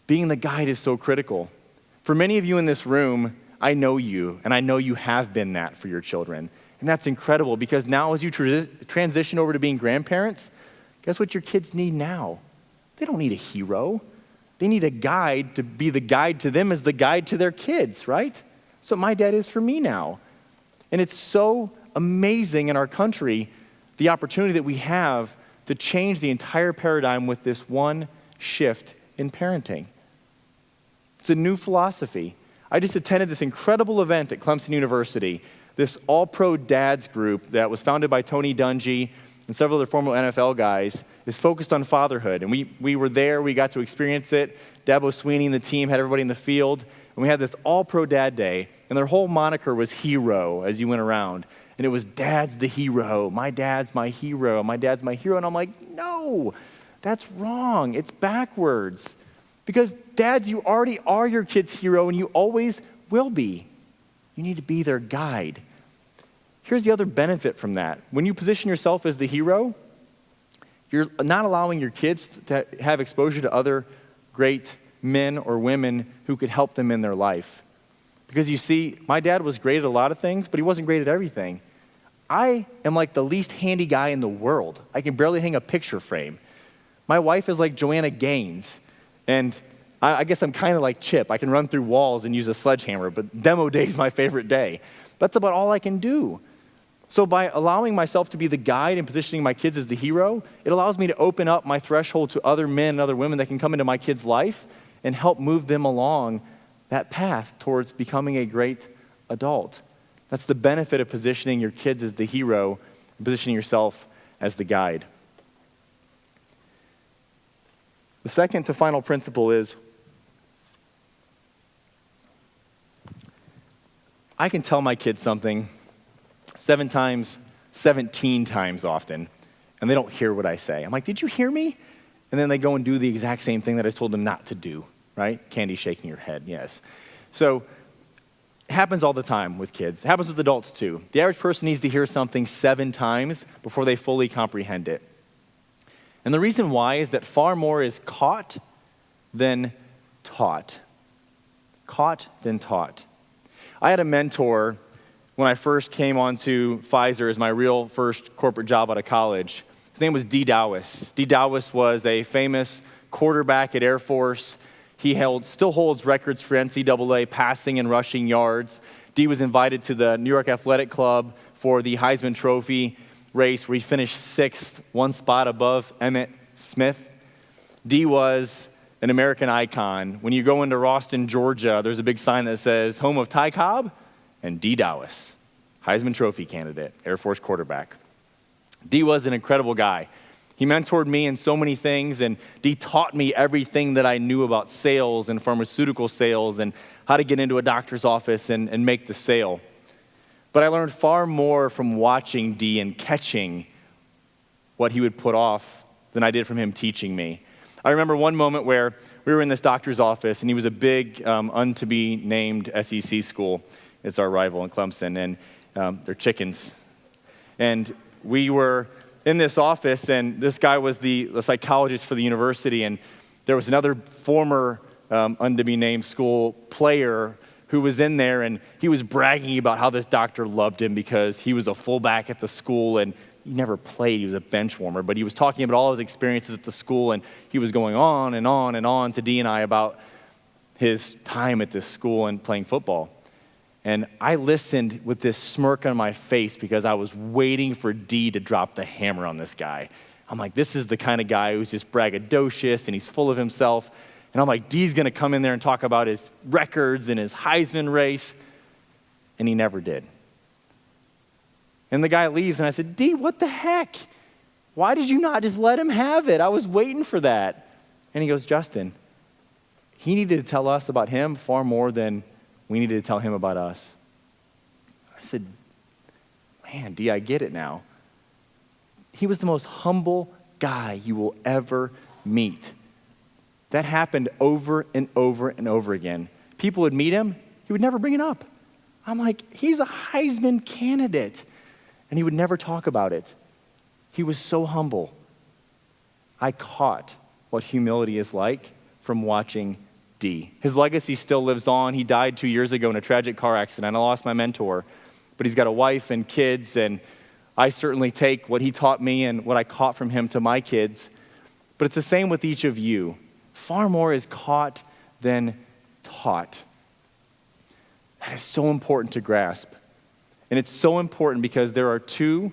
Being the guide is so critical. For many of you in this room, I know you, and I know you have been that for your children. And that's incredible because now as you transition over to being grandparents, guess what your kids need now? They don't need a hero. They need a guide to be the guide to them as the guide to their kids, right? That's what my dad is for me now. And it's so amazing in our country, the opportunity that we have to change the entire paradigm with this one shift in parenting. It's a new philosophy. I just attended this incredible event at Clemson University, this all-pro dads group that was founded by Tony Dungy and several other former NFL guys, is focused on fatherhood. And we were there, we got to experience it. Dabo Sweeney and the team had everybody in the field, and we had this all-pro dad day, and their whole moniker was hero as you went around. And it was, dad's the hero, my dad's my hero, my dad's my hero. And I'm like, no, that's wrong, it's backwards. Because dads, you already are your kid's hero and you always will be. You need to be their guide. Here's the other benefit from that. When you position yourself as the hero, you're not allowing your kids to have exposure to other great men or women who could help them in their life. Because you see, my dad was great at a lot of things, but he wasn't great at everything. I am like the least handy guy in the world. I can barely hang a picture frame. My wife is like Joanna Gaines. And I guess I'm kind of like Chip. I can run through walls and use a sledgehammer, but demo day is my favorite day. That's about all I can do. So by allowing myself to be the guide and positioning my kids as the hero, it allows me to open up my threshold to other men and other women that can come into my kids' life and help move them along that path towards becoming a great adult. That's the benefit of positioning your kids as the hero and positioning yourself as the guide. The second to final principle is I can tell my kids something 7 times, 17 times often, and they don't hear what I say. I'm like, did you hear me? And then they go and do the exact same thing that I told them not to do, right? Candy shaking your head, yes. So it happens all the time with kids. It happens with adults too. The average person needs to hear something 7 times before they fully comprehend it. And the reason why is that far more is caught than taught. Caught than taught. I had a mentor when I first came onto Pfizer as my real first corporate job out of college. His name was D. Dowis. D. Dowis was a famous quarterback at Air Force. He still holds records for NCAA passing and rushing yards. D was invited to the New York Athletic Club for the Heisman Trophy race where he finished 6th, 1 spot above Emmitt Smith. D was an American icon. When you go into Roston, Georgia, there's a big sign that says, home of Ty Cobb and D. Dowis, Heisman Trophy candidate, Air Force quarterback. D was an incredible guy. He mentored me in so many things, and D taught me everything that I knew about sales and pharmaceutical sales and how to get into a doctor's office and make the sale. But I learned far more from watching D and catching what he would put off than I did from him teaching me. I remember one moment where we were in this doctor's office, and he was a big, unto-be-named SEC school. It's our rival in Clemson, and they're chickens. And we were in this office, and this guy was the psychologist for the university, and there was another former unto-be-named school player who was in there, and he was bragging about how this doctor loved him because he was a fullback at the school, and he never played. He was a bench warmer, but he was talking about all his experiences at the school, and he was going on and on and on to Dee and I about his time at this school and playing football. And I listened with this smirk on my face because I was waiting for Dee to drop the hammer on this guy. I'm like, this is the kind of guy who's just braggadocious, and he's full of himself. And I'm like, Dee's going to come in there and talk about his records and his Heisman race. And he never did. And the guy leaves, and I said, Dee, what the heck? Why did you not just let him have it? I was waiting for that. And he goes, Justin, he needed to tell us about him far more than we needed to tell him about us. I said, man, Dee, I get it now. He was the most humble guy you will ever meet. That happened over and over and over again. People would meet him, he would never bring it up. I'm like, he's a Heisman candidate. And he would never talk about it. He was so humble. I caught what humility is like from watching Dee. His legacy still lives on. He died 2 years ago in a tragic car accident. I lost my mentor, but he's got a wife and kids, and I certainly take what he taught me and what I caught from him to my kids. But it's the same with each of you. Far more is caught than taught. That is so important to grasp. And it's so important because there are two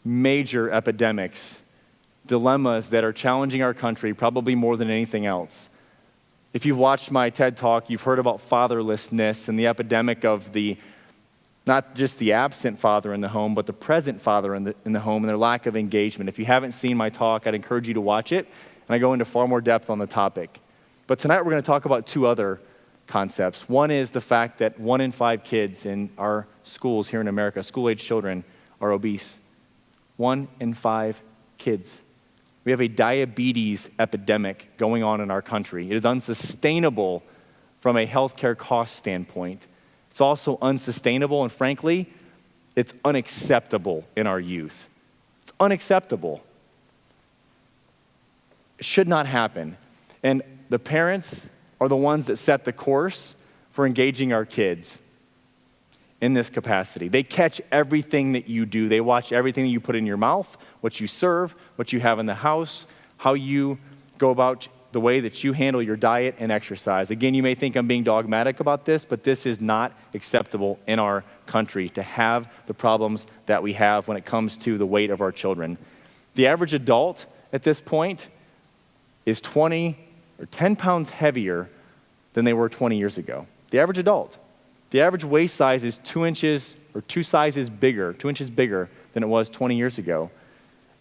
major epidemics, dilemmas that are challenging our country probably more than anything else. If you've watched my TED Talk, you've heard about fatherlessness and the epidemic of not just the absent father in the home, but the present father in the home and their lack of engagement. If you haven't seen my talk, I'd encourage you to watch it, and I go into far more depth on the topic. But tonight we're going to talk about two other concepts. One is the fact that 1 in 5 kids in our schools here in America, school-age children, are obese. 1 in 5 kids. We have a diabetes epidemic going on in our country. It is unsustainable from a healthcare cost standpoint. It's also unsustainable, and frankly, it's unacceptable in our youth. It's unacceptable. It should not happen. And the parents are the ones that set the course for engaging our kids in this capacity. They catch everything that you do. They watch everything that you put in your mouth, what you serve, what you have in the house, how you go about the way that you handle your diet and exercise. Again, you may think I'm being dogmatic about this, but this is not acceptable in our country to have the problems that we have when it comes to the weight of our children. The average adult at this point is 20 or 10 pounds heavier than they were 20 years ago. The average adult. The average waist size is 2 inches or 2 sizes bigger, 2 inches bigger than it was 20 years ago.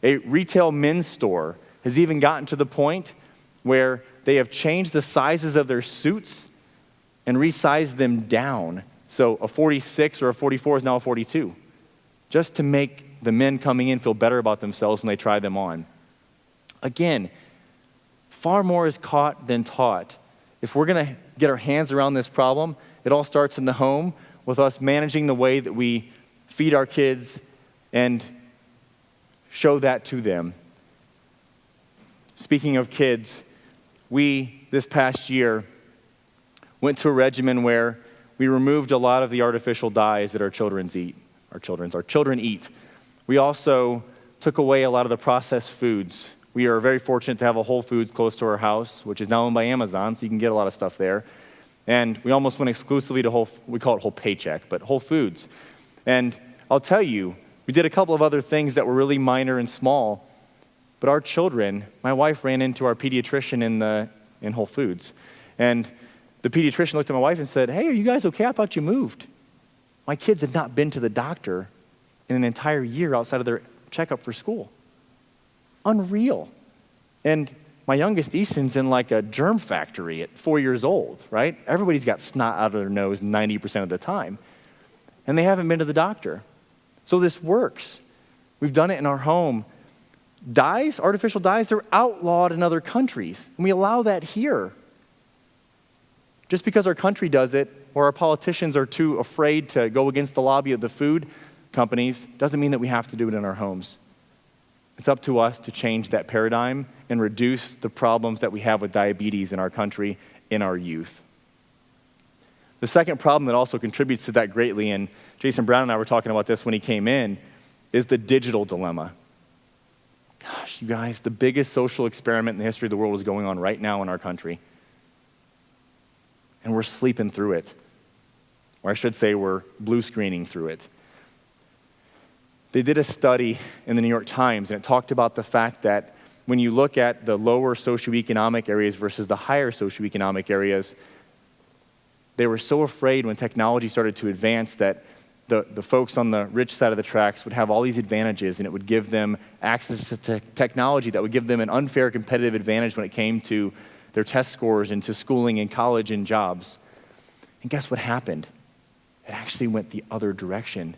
A retail men's store has even gotten to the point where they have changed the sizes of their suits and resized them down. So a 46 or a 44 is now a 42, just to make the men coming in feel better about themselves when they try them on. Again, far more is caught than taught. If we're going to get our hands around this problem, it all starts in the home with us managing the way that we feed our kids and show that to them. Speaking of kids, we, this past year, went to a regimen where we removed a lot of the artificial dyes that our children eat. We also took away a lot of the processed foods. We are very fortunate to have a Whole Foods close to our house, which is now owned by Amazon, so you can get a lot of stuff there. And we almost went exclusively to we call it Whole Paycheck, but Whole Foods. And I'll tell you, we did a couple of other things that were really minor and small, but our children, my wife ran into our pediatrician in Whole Foods. And the pediatrician looked at my wife and said, "Hey, are you guys okay? I thought you moved." My kids have not been to the doctor in an entire year outside of their checkup for school. Unreal. And my youngest Easton's in like a germ factory at 4 years old, right? Everybody's got snot out of their nose 90% of the time. and they haven't been to the doctor. So this works. We've done it in our home. Dyes, artificial dyes, they're outlawed in other countries, and we allow that here. Just because our country does it, or our politicians are too afraid to go against the lobby of the food companies, doesn't mean that we have to do it in our homes. It's up to us to change that paradigm and reduce the problems that we have with diabetes in our country in our youth. The second problem that also contributes to that greatly, and Jason Brown and I were talking about this when he came in, is the digital dilemma. Gosh, you guys, the biggest social experiment in the history of the world is going on right now in our country. And we're sleeping through it. Or I should say we're blue screening through it. They did a study in the New York Times, and it talked about the fact that when you look at the lower socioeconomic areas versus the higher socioeconomic areas, they were so afraid when technology started to advance that the folks on the rich side of the tracks would have all these advantages, and it would give them access to technology that would give them an unfair competitive advantage when it came to their test scores and to schooling and college and jobs. And guess what happened? It actually went the other direction.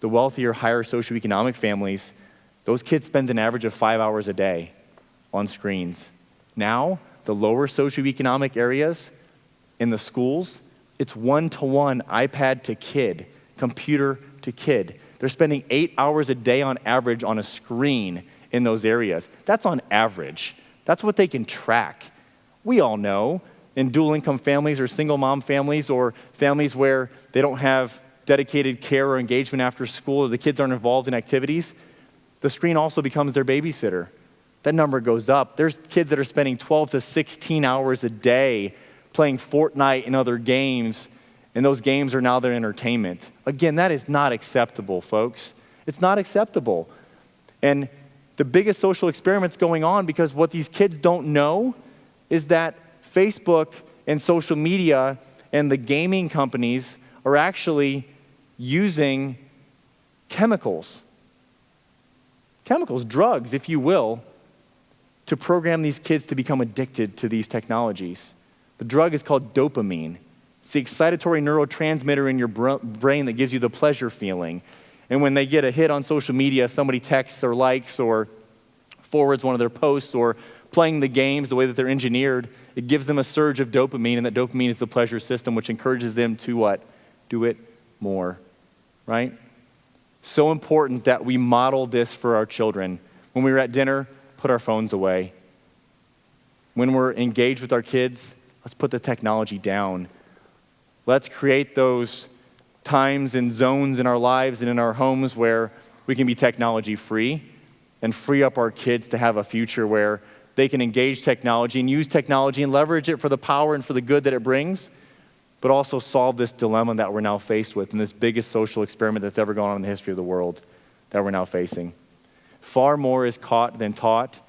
The wealthier, higher socioeconomic families, those kids spend an average of 5 hours a day on screens. Now, the lower socioeconomic areas in the schools, it's 1-to-1 iPad to kid, computer to kid. They're spending 8 hours a day on average on a screen in those areas. That's on average. That's what they can track. We all know in dual income families or single mom families or families where they don't have dedicated care or engagement after school or the kids aren't involved in activities, the screen also becomes their babysitter. That number goes up. There's kids that are spending 12 to 16 hours a day playing Fortnite and other games, and those games are now their entertainment. Again, that is not acceptable, folks. It's not acceptable. And the biggest social experiment's going on because what these kids don't know is that Facebook and social media and the gaming companies are actually using chemicals, drugs, if you will, to program these kids to become addicted to these technologies. The drug is called dopamine. It's the excitatory neurotransmitter in your brain that gives you the pleasure feeling. And when they get a hit on social media, somebody texts or likes or forwards one of their posts or playing the games the way that they're engineered, it gives them a surge of dopamine, and that dopamine is the pleasure system, which encourages them to what? Do it more, right? So important that we model this for our children. When we were at dinner, put our phones away. When we're engaged with our kids, let's put the technology down. Let's create those times and zones in our lives and in our homes where we can be technology free and free up our kids to have a future where they can engage technology and use technology and leverage it for the power and for the good that it brings, but also solve this dilemma that we're now faced with and this biggest social experiment that's ever gone on in the history of the world that we're now facing. Far more is caught than taught,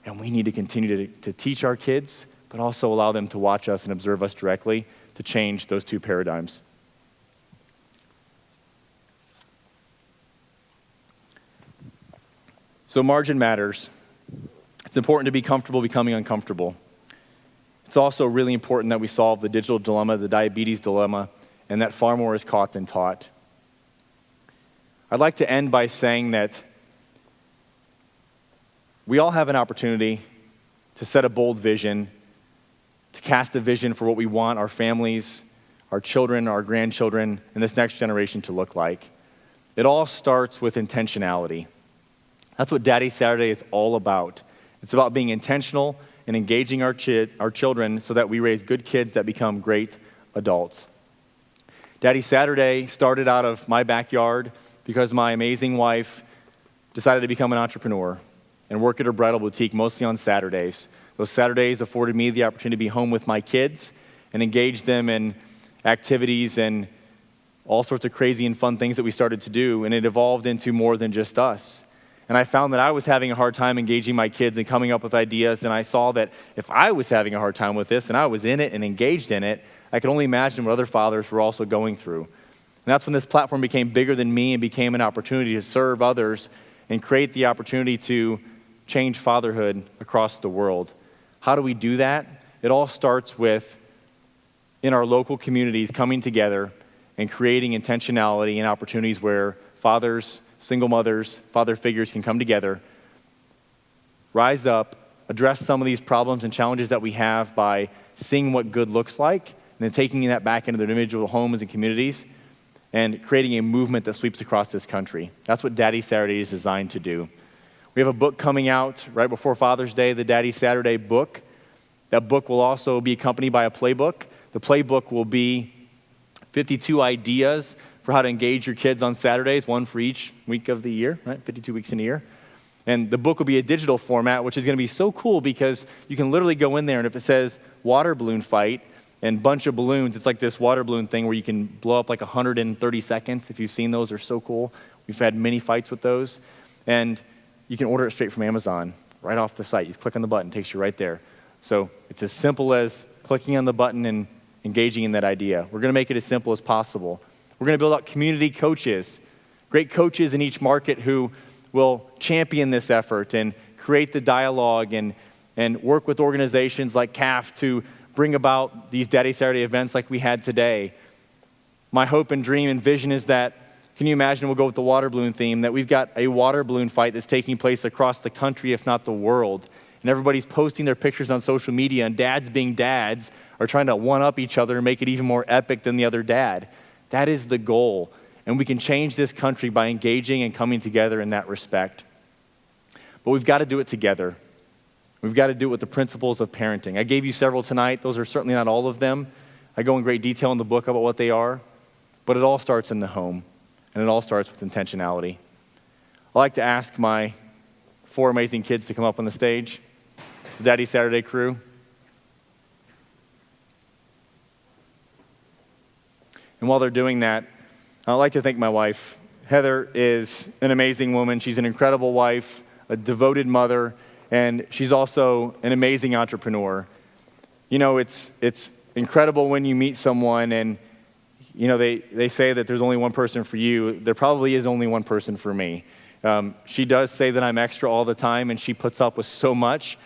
and we need to continue to teach our kids, but also allow them to watch us and observe us directly to change those two paradigms. So margin matters. It's important to be comfortable becoming uncomfortable. It's also really important that we solve the digital dilemma, the diabetes dilemma, and that far more is caught than taught. I'd like to end by saying that we all have an opportunity to set a bold vision, to cast a vision for what we want our families, our children, our grandchildren, and this next generation to look like. It all starts with intentionality. That's what Daddy Saturday is all about. It's about being intentional and engaging our children so that we raise good kids that become great adults. Daddy Saturday started out of my backyard because my amazing wife decided to become an entrepreneur and work at her bridal boutique mostly on Saturdays. Those Saturdays afforded me the opportunity to be home with my kids and engage them in activities and all sorts of crazy and fun things that we started to do, and it evolved into more than just us. And I found that I was having a hard time engaging my kids and coming up with ideas, and I saw that if I was having a hard time with this and I was in it and engaged in it, I could only imagine what other fathers were also going through. And that's when this platform became bigger than me and became an opportunity to serve others and create the opportunity to change fatherhood across the world. How do we do that? It all starts with, in our local communities, coming together and creating intentionality and opportunities where fathers, single mothers, father figures can come together, rise up, address some of these problems and challenges that we have by seeing what good looks like, and then taking that back into their individual homes and communities, and creating a movement that sweeps across this country. That's what Daddy Saturday is designed to do. We have a book coming out right before Father's Day, the Daddy Saturday book. That book will also be accompanied by a playbook. The playbook will be 52 ideas for how to engage your kids on Saturdays, one for each week of the year, right? 52 weeks in a year. And the book will be a digital format, which is going to be so cool because you can literally go in there, and if it says water balloon fight and bunch of balloons, it's like this water balloon thing where you can blow up like 130 seconds. If you've seen those, they're so cool. We've had many fights with those. And you can order it straight from Amazon, right off the site. You click on the button, it takes you right there. So it's as simple as clicking on the button and engaging in that idea. We're going to make it as simple as possible. We're going to build out community coaches, great coaches in each market who will champion this effort and create the dialogue and work with organizations like CAF to bring about these Daddy Saturday events like we had today. My hope and dream and vision is that, can you imagine, we'll go with the water balloon theme, that we've got a water balloon fight that's taking place across the country, if not the world. And everybody's posting their pictures on social media, and dads being dads are trying to one-up each other and make it even more epic than the other dad. That is the goal. And we can change this country by engaging and coming together in that respect. But we've got to do it together. We've got to do it with the principles of parenting. I gave you several tonight. Those are certainly not all of them. I go in great detail in the book about what they are. But it all starts in the home. And it all starts with intentionality. I like to ask my 4 amazing kids to come up on the stage. The Daddy Saturday crew. And while they're doing that, I'd like to thank my wife. Heather is an amazing woman. She's an incredible wife, a devoted mother, and she's also an amazing entrepreneur. You know, it's incredible when you meet someone and, you know, they say that there's only one person for you. There probably is only one person for me. She does say that I'm extra all the time, and she puts up with so much.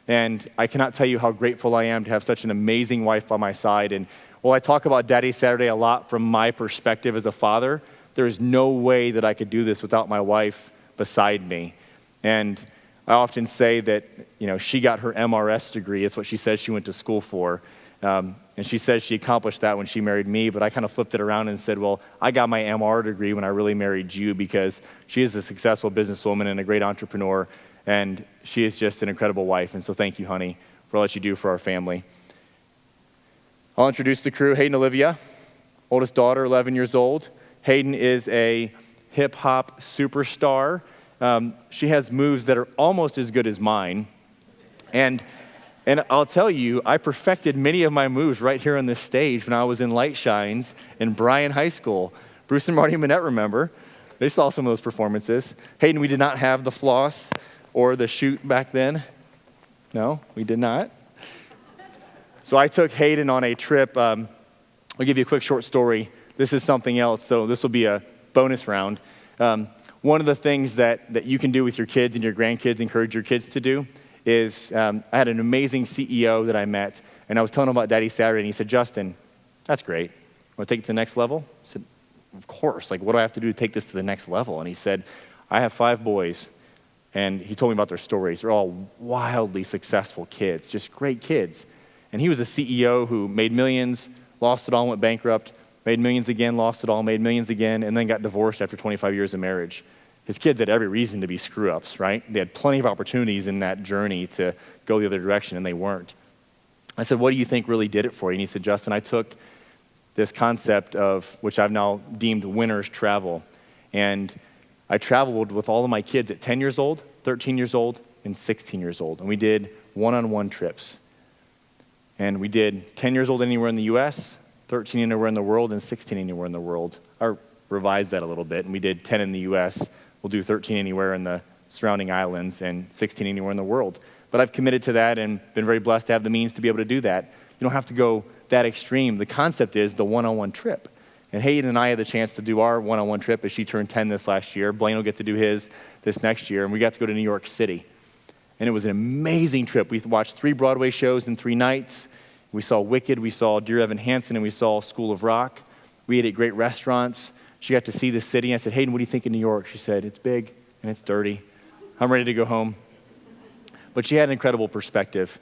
And I cannot tell you how grateful I am to have such an amazing wife by my side. And while I talk about Daddy Saturday a lot from my perspective as a father, there is no way that I could do this without my wife beside me. And I often say that, you know, she got her MRS degree. It's what she says she went to school for. And she says she accomplished that when she married me, but I kind of flipped it around and said, well, I got my MR degree when I really married you, because she is a successful businesswoman and a great entrepreneur, and she is just an incredible wife. And so thank you, honey, for all that you do for our family. I'll introduce the crew. Hayden Olivia, oldest daughter, 11 years old. Hayden is a hip-hop superstar. She has moves that are almost as good as mine. And I'll tell you, I perfected many of my moves right here on this stage when I was in Light Shines in Bryan High School. Bruce and Marty Manette remember. They saw some of those performances. Hayden, we did not have the floss or the chute back then. No, we did not. So I took Hayden on a trip. I'll give you a quick short story. This is something else, so this will be a bonus round. One of the things that you can do with your kids and your grandkids, encourage your kids to do, is I had an amazing CEO that I met, and I was telling him about Daddy Saturday, and he said, Justin, that's great. Want to take it to the next level? I said, of course. Like, what do I have to do to take this to the next level? And he said, I have 5 boys, and he told me about their stories. They're all wildly successful kids, just great kids. And he was a CEO who made millions, lost it all, went bankrupt, made millions again, lost it all, made millions again, and then got divorced after 25 years of marriage. His kids had every reason to be screw-ups, right? They had plenty of opportunities in that journey to go the other direction, and they weren't. I said, what do you think really did it for you? And he said, Justin, I took this concept of, which I've now deemed winners travel, and I traveled with all of my kids at 10 years old, 13 years old, and 16 years old, and we did one-on-one trips. And we did 10 years old anywhere in the U.S., 13 anywhere in the world, and 16 anywhere in the world. I revised that a little bit, and we did 10 in the U.S., we'll do 13 anywhere in the surrounding islands, and 16 anywhere in the world. But I've committed to that and been very blessed to have the means to be able to do that. You don't have to go that extreme. The concept is the one-on-one trip. And Hayden and I had the chance to do our one-on-one trip as she turned 10 this last year. Blaine will get to do his this next year, and we got to go to New York City. And it was an amazing trip. We watched 3 Broadway shows in 3 nights. We saw Wicked, we saw Dear Evan Hansen, and we saw School of Rock. We ate at great restaurants. She got to see the city. I said, Hayden, what do you think of New York? She said, it's big and it's dirty. I'm ready to go home. But she had an incredible perspective.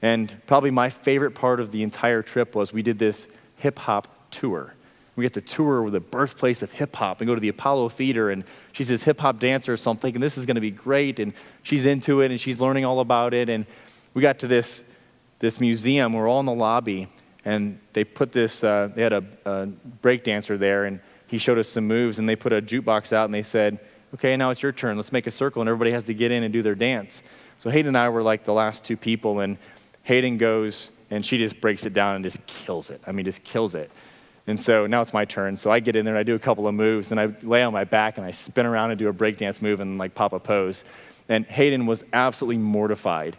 And probably my favorite part of the entire trip was we did this hip-hop tour. We get to tour the birthplace of hip-hop and go to the Apollo Theater, and she's this hip-hop dancer, so I'm thinking this is going to be great, and she's into it, and she's learning all about it, and we got to this museum. We're all in the lobby, and they put this, they had a break dancer there, and he showed us some moves, and they put a jukebox out, and they said, okay, now it's your turn. Let's make a circle, and everybody has to get in and do their dance. So Hayden and I were like the last two people, and Hayden goes, and she just breaks it down and just kills it. I mean, just kills it. And so now it's my turn. So I get in there and I do a couple of moves and I lay on my back and I spin around and do a breakdance move and like pop a pose. And Hayden was absolutely mortified.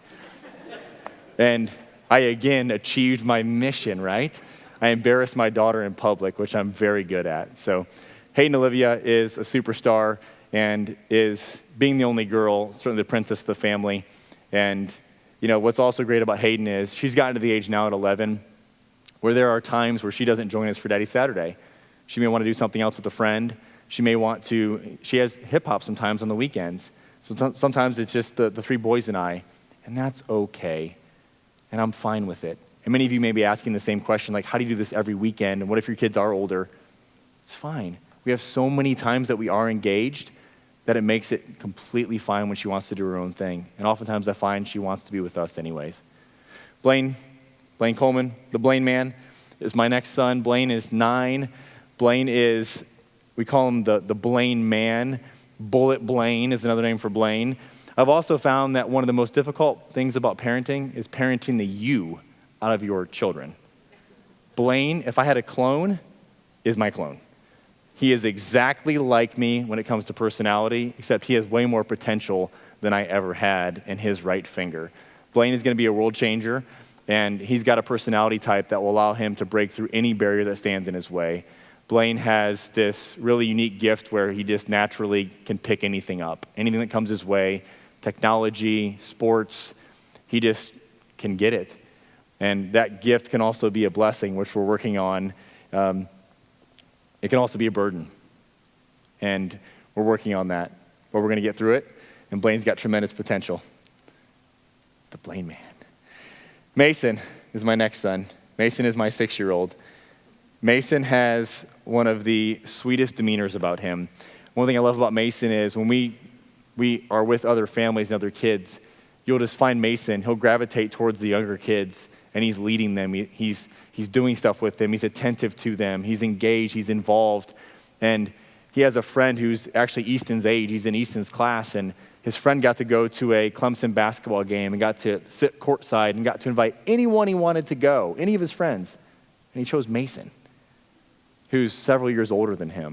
And I again achieved my mission, right? I embarrassed my daughter in public, which I'm very good at. So Hayden Olivia is a superstar and is, being the only girl, certainly the princess of the family. And you know, what's also great about Hayden is she's gotten to the age now at 11 where there are times where she doesn't join us for Daddy Saturday. She may want to do something else with a friend. She has hip-hop sometimes on the weekends. So sometimes it's just the three boys and I, and that's okay. And I'm fine with it. And many of you may be asking the same question, like, how do you do this every weekend? And what if your kids are older? It's fine. We have so many times that we are engaged that it makes it completely fine when she wants to do her own thing. And oftentimes I find she wants to be with us anyways. Blaine Coleman, the Blaine man, is my next son. Blaine is 9. Blaine is, we call him the Blaine man. Bullet Blaine is another name for Blaine. I've also found that one of the most difficult things about parenting is parenting the you out of your children. Blaine, if I had a clone, is my clone. He is exactly like me when it comes to personality, except he has way more potential than I ever had in his right finger. Blaine is going to be a world changer, and he's got a personality type that will allow him to break through any barrier that stands in his way. Blaine has this really unique gift where he just naturally can pick anything up. Anything that comes his way, technology, sports, he just can get it. And that gift can also be a blessing, which we're working on. It can also be a burden. And we're working on that. But we're going to get through it. And Blaine's got tremendous potential. The Blaine man. Mason is my next son. Mason is my 6-year-old. Mason has one of the sweetest demeanors about him. One thing I love about Mason is when we are with other families and other kids, you'll just find Mason, he'll gravitate towards the younger kids, and he's leading them. He's doing stuff with them. He's attentive to them. He's engaged. He's involved. And he has a friend who's actually Easton's age. He's in Easton's class, and his friend got to go to a Clemson basketball game and got to sit courtside and got to invite anyone he wanted to go, any of his friends. And he chose Mason, who's several years older than him.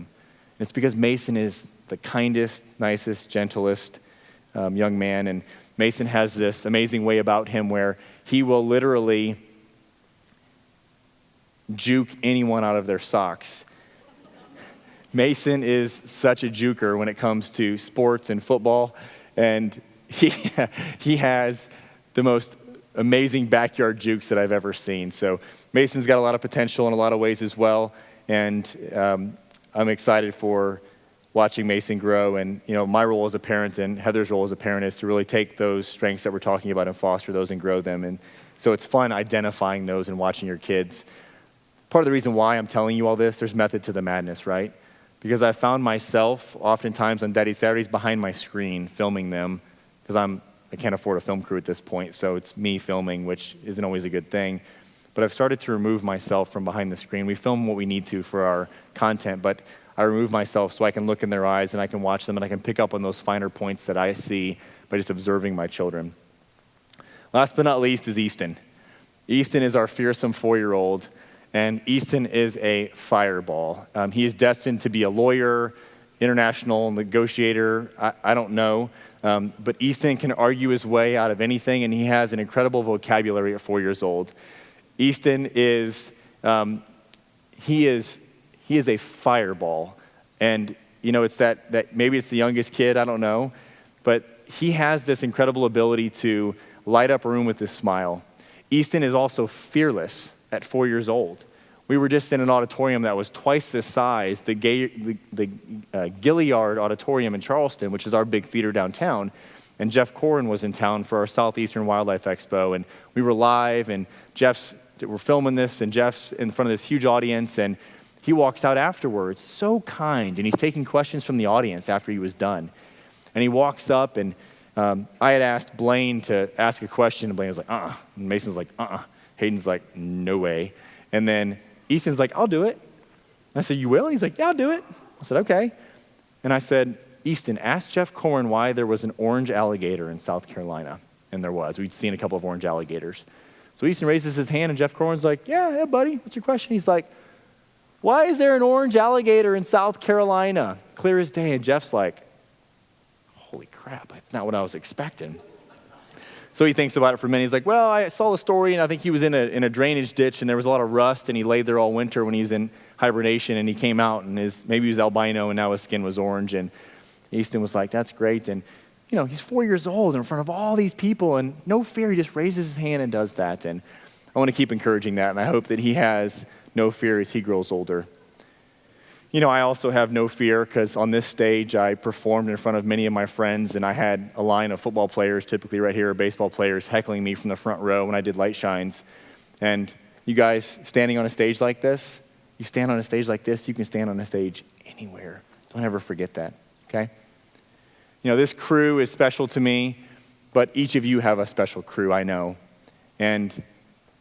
And it's because Mason is the kindest, nicest, gentlest young man. And Mason has this amazing way about him where he will literally juke anyone out of their socks. Mason is such a juker when it comes to sports and football, and he has the most amazing backyard jukes that I've ever seen. So Mason's got a lot of potential in a lot of ways as well, and I'm excited for watching Mason grow. And you know, my role as a parent and Heather's role as a parent is to really take those strengths that we're talking about and foster those and grow them. And so it's fun identifying those and watching your kids. Part of the reason why I'm telling you all this, there's method to the madness, right? Because I found myself oftentimes on Daddy Saturdays behind my screen filming them, because I can't afford a film crew at this point, so it's me filming, which isn't always a good thing. But I've started to remove myself from behind the screen. We film what we need to for our content, but I remove myself so I can look in their eyes and I can watch them and I can pick up on those finer points that I see by just observing my children. Last but not least is Easton. Easton is our fearsome 4-year-old. And Easton is a fireball. He is destined to be a lawyer, international negotiator, I don't know. But Easton can argue his way out of anything, and he has an incredible vocabulary at 4 years old. Easton is, he is a fireball. And, you know, it's that maybe it's the youngest kid, I don't know. But he has this incredible ability to light up a room with his smile. Easton is also fearless at 4 years old. we were just in an auditorium that was twice this size, the Gilliard Auditorium in Charleston, which is our big theater downtown. And Jeff Corrin was in town for our Southeastern Wildlife Expo. And we were live, and we're filming this, and Jeff's in front of this huge audience. And he walks out afterwards, so kind. And he's taking questions from the audience after he was done. And he walks up, and I had asked Blaine to ask a question, and Blaine was like, And Mason's like, Hayden's like, no way. And then Ethan's like, I'll do it. And I said, you will? And he's like, yeah, I'll do it. I said, okay. And I said, Easton, ask Jeff Corrin why there was an orange alligator in South Carolina. And there was. We'd seen a couple of orange alligators. So Easton raises his hand, and Jeff Corrin's like, yeah, buddy, what's your question? He's like, why is there an orange alligator in South Carolina? Clear as day. And Jeff's like, holy crap, that's not what I was expecting. So he thinks about it for a minute. He's like, well, I saw the story, and I think he was in a drainage ditch, and there was a lot of rust, and he laid there all winter when he was in hibernation, and he came out, and maybe he was albino, and now his skin was orange. And Easton was like, that's great. And, he's 4 years old in front of all these people, and no fear, he just raises his hand and does that. And I want to keep encouraging that, and I hope that he has no fear as he grows older. I also have no fear because on this stage I performed in front of many of my friends, and I had a line of football players, typically right here, baseball players, heckling me from the front row when I did light shines. And you guys standing on a stage like this, you stand on a stage like this, you can stand on a stage anywhere. Don't ever forget that, okay? This crew is special to me, but each of you have a special crew, I know. And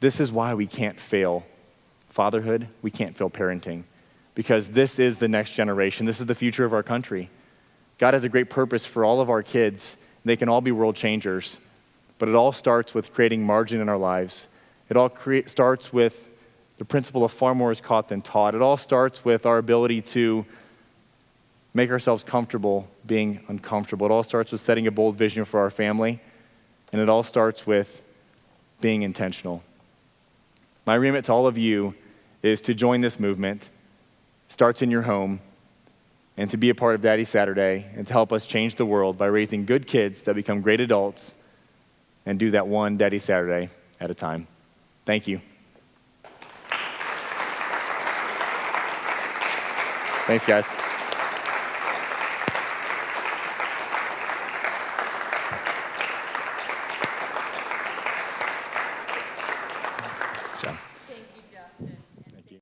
this is why we can't fail fatherhood, we can't fail parenting. Because this is the next generation. This is the future of our country. God has a great purpose for all of our kids. They can all be world changers. But it all starts with creating margin in our lives. It all starts with the principle of far more is caught than taught. It all starts with our ability to make ourselves comfortable being uncomfortable. It all starts with setting a bold vision for our family. And it all starts with being intentional. My remit to all of you is to join this movement. Starts in your home, and to be a part of Daddy Saturday and to help us change the world by raising good kids that become great adults and do that one Daddy Saturday at a time. Thank you. Thanks, guys.